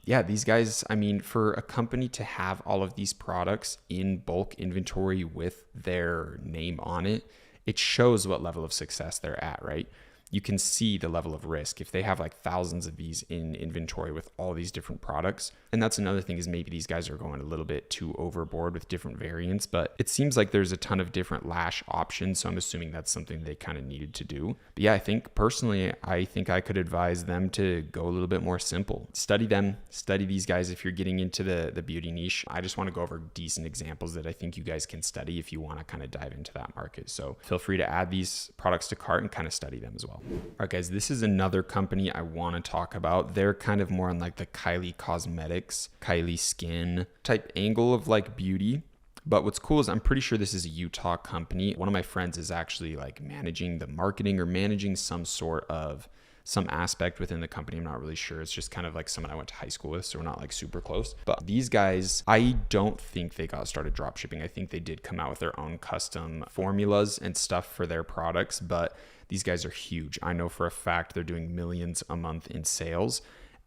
yeah, these guys, I mean, for a company to have all of these products in bulk inventory with their name on it, it shows what level of success they're at, right? You can see the level of risk if they have like thousands of these in inventory with all these different products. And that's another thing, is maybe these guys are going a little bit too overboard with different variants, but it seems like there's a ton of different lash options. So I'm assuming that's something they kind of needed to do. But yeah, I think personally, I could advise them to go a little bit more simple. Study them, study these guys if you're getting into the beauty niche. I just want to go over decent examples that I think you guys can study if you want to kind of dive into that market. So feel free to add these products to cart and kind of study them as well. All right, guys, this is another company I want to talk about. They're kind of more on like the Kylie Cosmetics, Kylie Skin type angle of like beauty. But what's cool is I'm pretty sure this is a Utah company. One of my friends is actually like managing the marketing or managing some aspect within the company. I'm not really sure. It's just kind of like someone I went to high school with, so we're not like super close. But these guys, I don't think they got started drop shipping. I think they did come out with their own custom formulas and stuff for their products, but these guys are huge. I know for a fact they're doing millions a month in sales.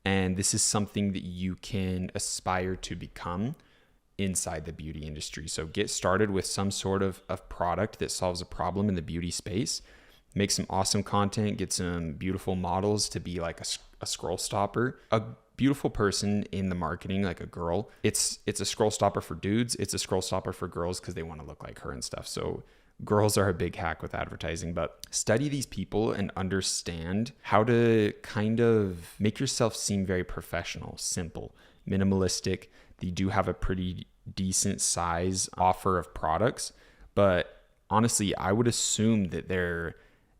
And this is something that you can aspire to become inside the beauty industry. So get started with some sort of product that solves a problem in the beauty space. Make some awesome content, get some beautiful models to be like a scroll stopper. A beautiful person in the marketing, like a girl, it's a scroll stopper for dudes. It's a scroll stopper for girls because they want to look like her and stuff. So girls are a big hack with advertising, but study these people and understand how to kind of make yourself seem very professional, simple, minimalistic. They do have a pretty decent size offer of products, but honestly, I would assume that they're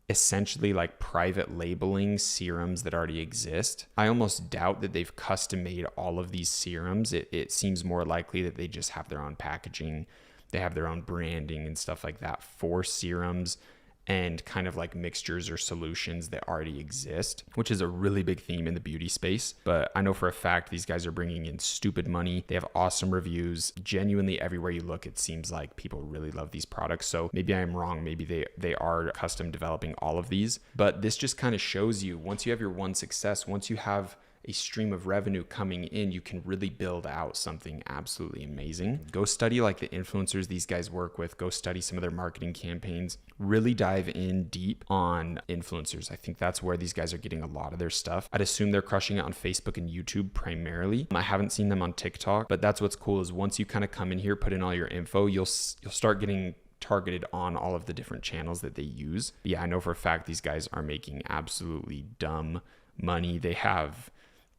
essentially like private labeling serums that already exist. I almost doubt that they've custom made all of these serums. It seems more likely that they just have their own packaging. They have their own branding and stuff like that for serums and kind of like mixtures or solutions that already exist, which is a really big theme in the beauty space. But I know for a fact these guys are bringing in stupid money. They have awesome reviews. Genuinely everywhere you look, it seems like people really love these products. So maybe I am wrong. Maybe they are custom developing all of these. But this just kind of shows you, once you have your one success, once you have a stream of revenue coming in, you can really build out something absolutely amazing. Go study like the influencers these guys work with. Go study some of their marketing campaigns. Really dive in deep on influencers. I think that's where these guys are getting a lot of their stuff. I'd assume they're crushing it on Facebook and YouTube primarily. I haven't seen them on TikTok, but that's what's cool is once you kind of come in here, put in all your info, you'll start getting targeted on all of the different channels that they use. But yeah, I know for a fact these guys are making absolutely dumb money. They have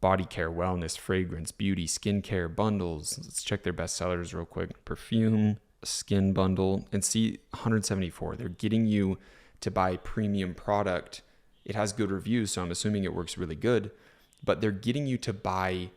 body care, wellness, fragrance, beauty, skincare bundles. Let's check their best sellers real quick. Perfume, skin bundle, and see 174. They're getting you to buy premium product. It has good reviews, so I'm assuming it works really good, but they're getting you to buy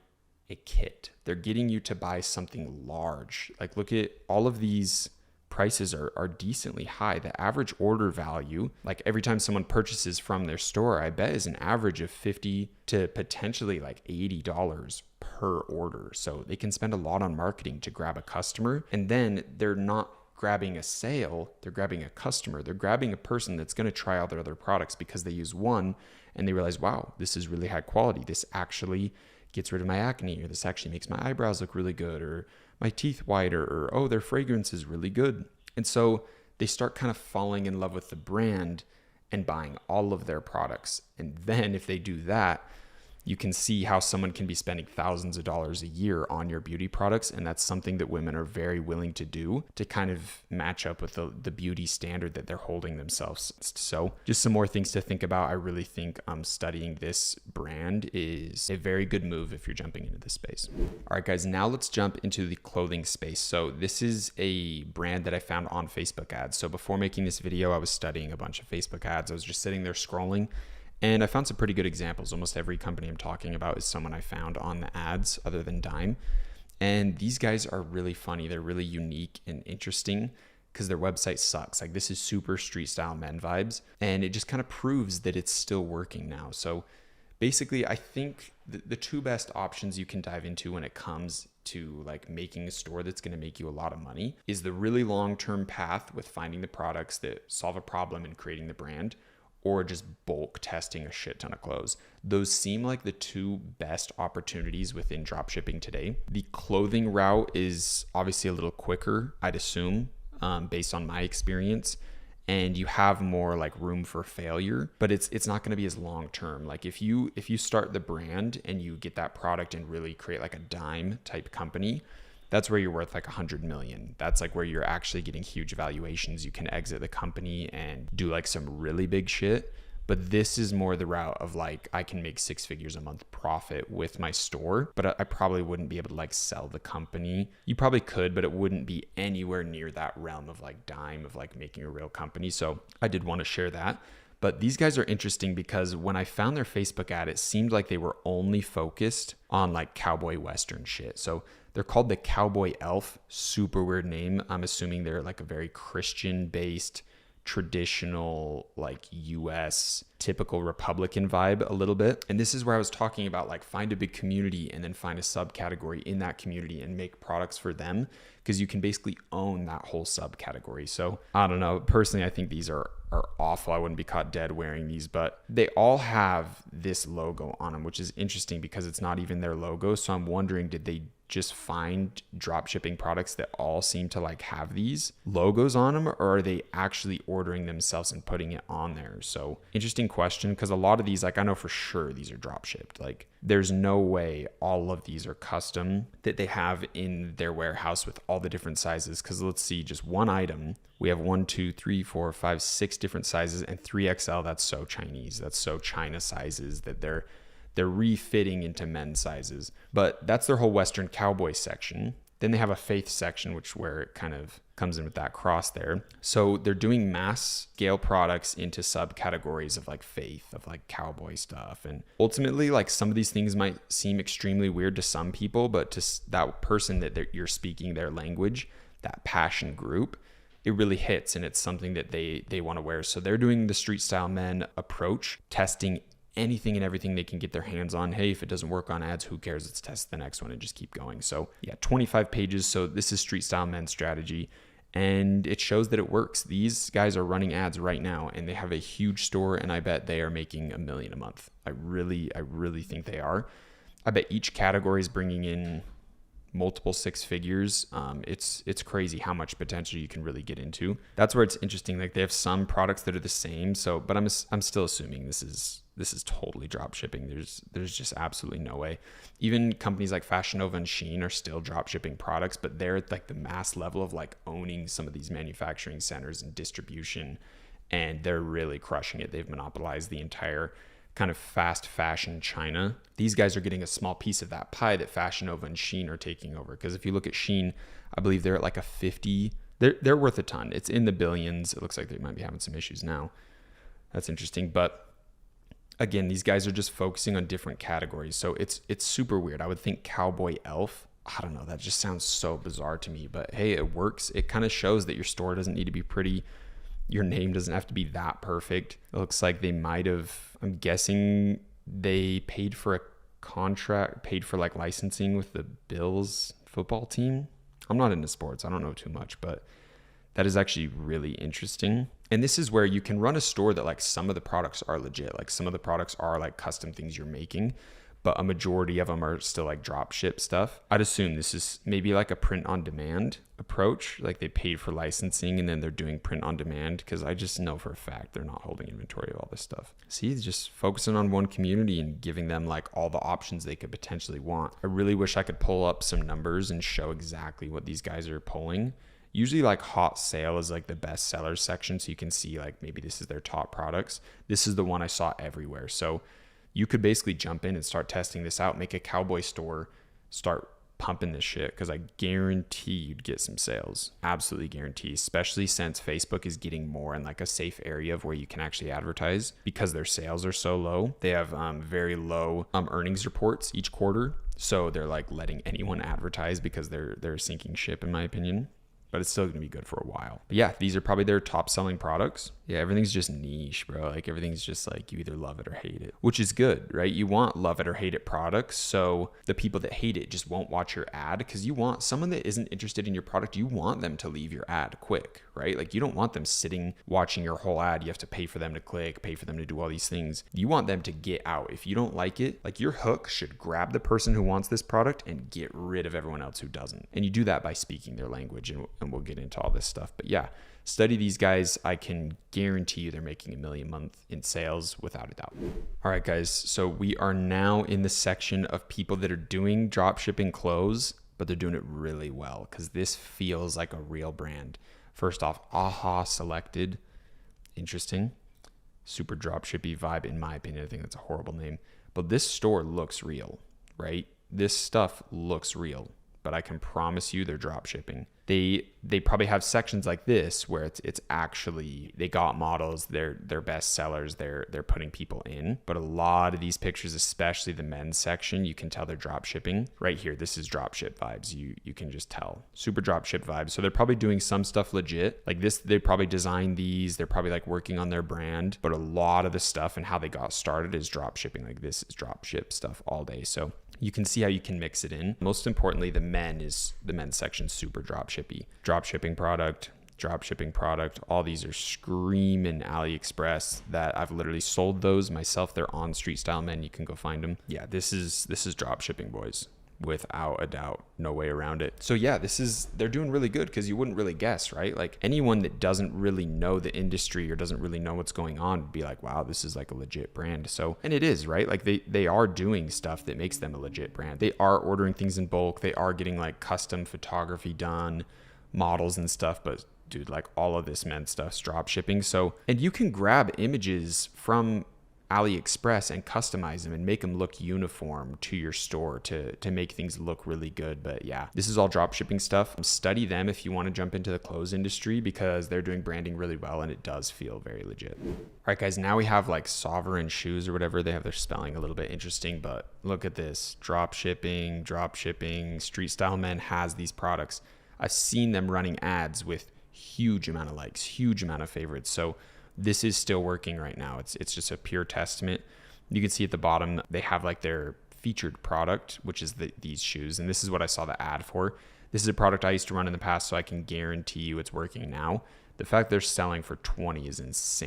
a kit. They're getting you to buy something large. Like look at all of these prices are decently high. The average order value, like every time someone purchases from their store, I bet is an average of $50 to potentially like $80 per order. So they can spend a lot on marketing to grab a customer. And then they're not grabbing a sale, they're grabbing a customer. They're grabbing a person that's going to try out their other products because they use one and they realize, wow, this is really high quality. This actually gets rid of my acne, or this actually makes my eyebrows look really good, or my teeth whiter, or oh, their fragrance is really good. And so they start kind of falling in love with the brand and buying all of their products. And then if they do that, you can see how someone can be spending thousands of dollars a year on your beauty products. And that's something that women are very willing to do to kind of match up with the beauty standard that they're holding themselves. So just some more things to think about. I really think studying this brand is a very good move if you're jumping into this space. All right, guys, now let's jump into the clothing space. So this is a brand that I found on Facebook ads. So before making this video, I was studying a bunch of Facebook ads. I was just sitting there scrolling, and I found some pretty good examples. Almost every company I'm talking about is someone I found on the ads other than Dime. And these guys are really funny. They're really unique and interesting because their website sucks. Like this is super street style men vibes. And it just kind of proves that it's still working now. So basically, I think the two best options you can dive into when it comes to like making a store that's going to make you a lot of money is the really long-term path with finding the products that solve a problem and creating the brand, or just bulk testing a shit ton of clothes. Those seem like the two best opportunities within dropshipping today. The clothing route is obviously a little quicker, I'd assume, based on my experience, and you have more like room for failure, but it's not going to be as long term. Like if you start the brand and you get that product and really create like a Dime type company, that's where you're worth like 100 million. That's like where you're actually getting huge valuations. You can exit the company and do like some really big shit. But this is more the route of like, I can make 6 figures a month profit with my store, but I probably wouldn't be able to like sell the company. You probably could, but it wouldn't be anywhere near that realm of like Dime, of like making a real company. So I did want to share that. But these guys are interesting because when I found their Facebook ad, it seemed like they were only focused on like cowboy Western shit. So they're called the Cowboy Elf. Super weird name. I'm assuming they're like a very Christian based traditional like US typical Republican vibe a little bit. And this is where I was talking about like find a big community and then find a subcategory in that community and make products for them, because you can basically own that whole subcategory. So I don't know, personally I think these are awful. I wouldn't be caught dead wearing these, but they all have this logo on them, which is interesting because it's not even their logo. So I'm wondering, did they just find drop shipping products that all seem to like have these logos on them, or are they actually ordering themselves and putting it on there? So interesting question, because a lot of these, like I know for sure these are drop shipped. Like there's no way all of these are custom that they have in their warehouse with all the different sizes. Because let's see, just one item, we have 1, 2, 3, 4, 5, 6 different sizes and 3XL. That's so Chinese. That's so China sizes that they're refitting into men's sizes. But that's their whole Western cowboy section. Then they have a faith section, where it kind of comes in with that cross there. So they're doing mass scale products into subcategories of like faith, of like cowboy stuff. And ultimately, like some of these things might seem extremely weird to some people, but to that person that you're speaking their language, that passion group, it really hits, and it's something that they want to wear. So they're doing the street style men approach, testing anything and everything they can get their hands on. Hey, if it doesn't work on ads, who cares? Let's test the next one and just keep going. So yeah, 25 pages. So this is street style men's strategy, and it shows that it works. These guys are running ads right now, and they have a huge store, and I bet they are making $1 million a month. I really think they are. I bet each category is bringing in multiple 6 figures. It's crazy how much potential you can really get into. That's where it's interesting. Like they have some products that are the same. So, but I'm still assuming this is totally drop shipping. There's just absolutely no way. Even companies like Fashion Nova and Shein are still drop shipping products, but they're at like the mass level of like owning some of these manufacturing centers and distribution, and they're really crushing it. They've monopolized the entire kind of fast fashion China. These guys are getting a small piece of that pie that Fashion Nova and Shein are taking over. Because if you look at Shein, I believe they're at like a 50. They're worth a ton. It's in the billions. It looks like they might be having some issues now. That's interesting. But again, these guys are just focusing on different categories. So it's super weird. I would think Cowboy Elf. I don't know. That just sounds so bizarre to me. But hey, it works. It kind of shows that your store doesn't need to be pretty. Your name doesn't have to be that perfect. It looks like they might have, I'm guessing they paid for a contract, paid for like licensing with the Bills football team. I'm not into sports. I don't know too much, but that is actually really interesting. And this is where you can run a store that like some of the products are legit. Like some of the products are like custom things you're making, but a majority of them are still like drop ship stuff. I'd assume this is maybe like a print on demand approach. Like they paid for licensing and then they're doing print on demand, because I just know for a fact they're not holding inventory of all this stuff. See, just focusing on one community and giving them like all the options they could potentially want. I really wish I could pull up some numbers and show exactly what these guys are pulling. Usually like hot sale is like the best sellers section. So you can see like maybe this is their top products. This is the one I saw everywhere. So you could basically jump in and start testing this out, make a cowboy store, start pumping this shit, because I guarantee you'd get some sales. Absolutely guarantee, especially since Facebook is getting more in like a safe area of where you can actually advertise, because their sales are so low. They have very low earnings reports each quarter. So they're like letting anyone advertise because they're sinking ship, in my opinion. But it's still going to be good for a while. But yeah, these are probably their top selling products. Yeah, everything's just niche, bro. Like everything's just like you either love it or hate it, which is good, right? You want love it or hate it products. So the people that hate it just won't watch your ad, because you want someone that isn't interested in your product. You want them to leave your ad quick, right? Like you don't want them sitting watching your whole ad. You have to pay for them to click, pay for them to do all these things. You want them to get out. If you don't like it, like your hook should grab the person who wants this product and get rid of everyone else who doesn't. And you do that by speaking their language, and we'll get into all this stuff. But yeah, study these guys. I can guarantee you they're making $1 million a month in sales without a doubt. All right, guys. So we are now in the section of people that are doing drop shipping clothes, but they're doing it really well, because this feels like a real brand. First off, AHA Selected. Interesting. Super drop shippy vibe, in my opinion. I think that's a horrible name. But this store looks real, right? This stuff looks real. but I can promise you they're drop shipping. They probably have sections like this where it's actually, they got models, they're best sellers, they're putting people in. But a lot of these pictures, especially the men's section, you can tell they're drop shipping. Right here, this is drop ship vibes. You can just tell. Super drop ship vibes. So they're probably doing some stuff legit. Like this, they probably designed these. They're probably like working on their brand. But a lot of the stuff and how they got started is drop shipping. Like this is drop ship stuff all day. So you can see how you can mix it in. Most importantly, the men's section, super drop shippy. Drop shipping product, all these are screaming AliExpress that I've literally sold those myself. They're on Street Style Men. You can go find them. Yeah, this is drop shipping, boys. Without a doubt, no way around it. So yeah, they're doing really good, because you wouldn't really guess, right? Like anyone that doesn't really know the industry or doesn't really know what's going on would be like, wow, this is like a legit brand. So, and it is, right? Like they are doing stuff that makes them a legit brand. They are ordering things in bulk. They are getting like custom photography done, models and stuff, but dude, like all of this men's stuff's drop shipping. So, and you can grab images from AliExpress and customize them and make them look uniform to your store to make things look really good. But yeah, this is all drop shipping stuff. Study them if you want to jump into the clothes industry, because they're doing branding really well and it does feel very legit. All right, guys, now we have like Sovereign Shoes or whatever. They have their spelling a little bit interesting, but look at this. Drop shipping. Street Style Men has these products. I've seen them running ads with huge amount of likes, huge amount of favorites. So this is still working right now. It's just a pure testament. You can see at the bottom, they have like their featured product, which is these shoes. And this is what I saw the ad for. This is a product I used to run in the past, so I can guarantee you it's working now. The fact they're selling for 20 is insane.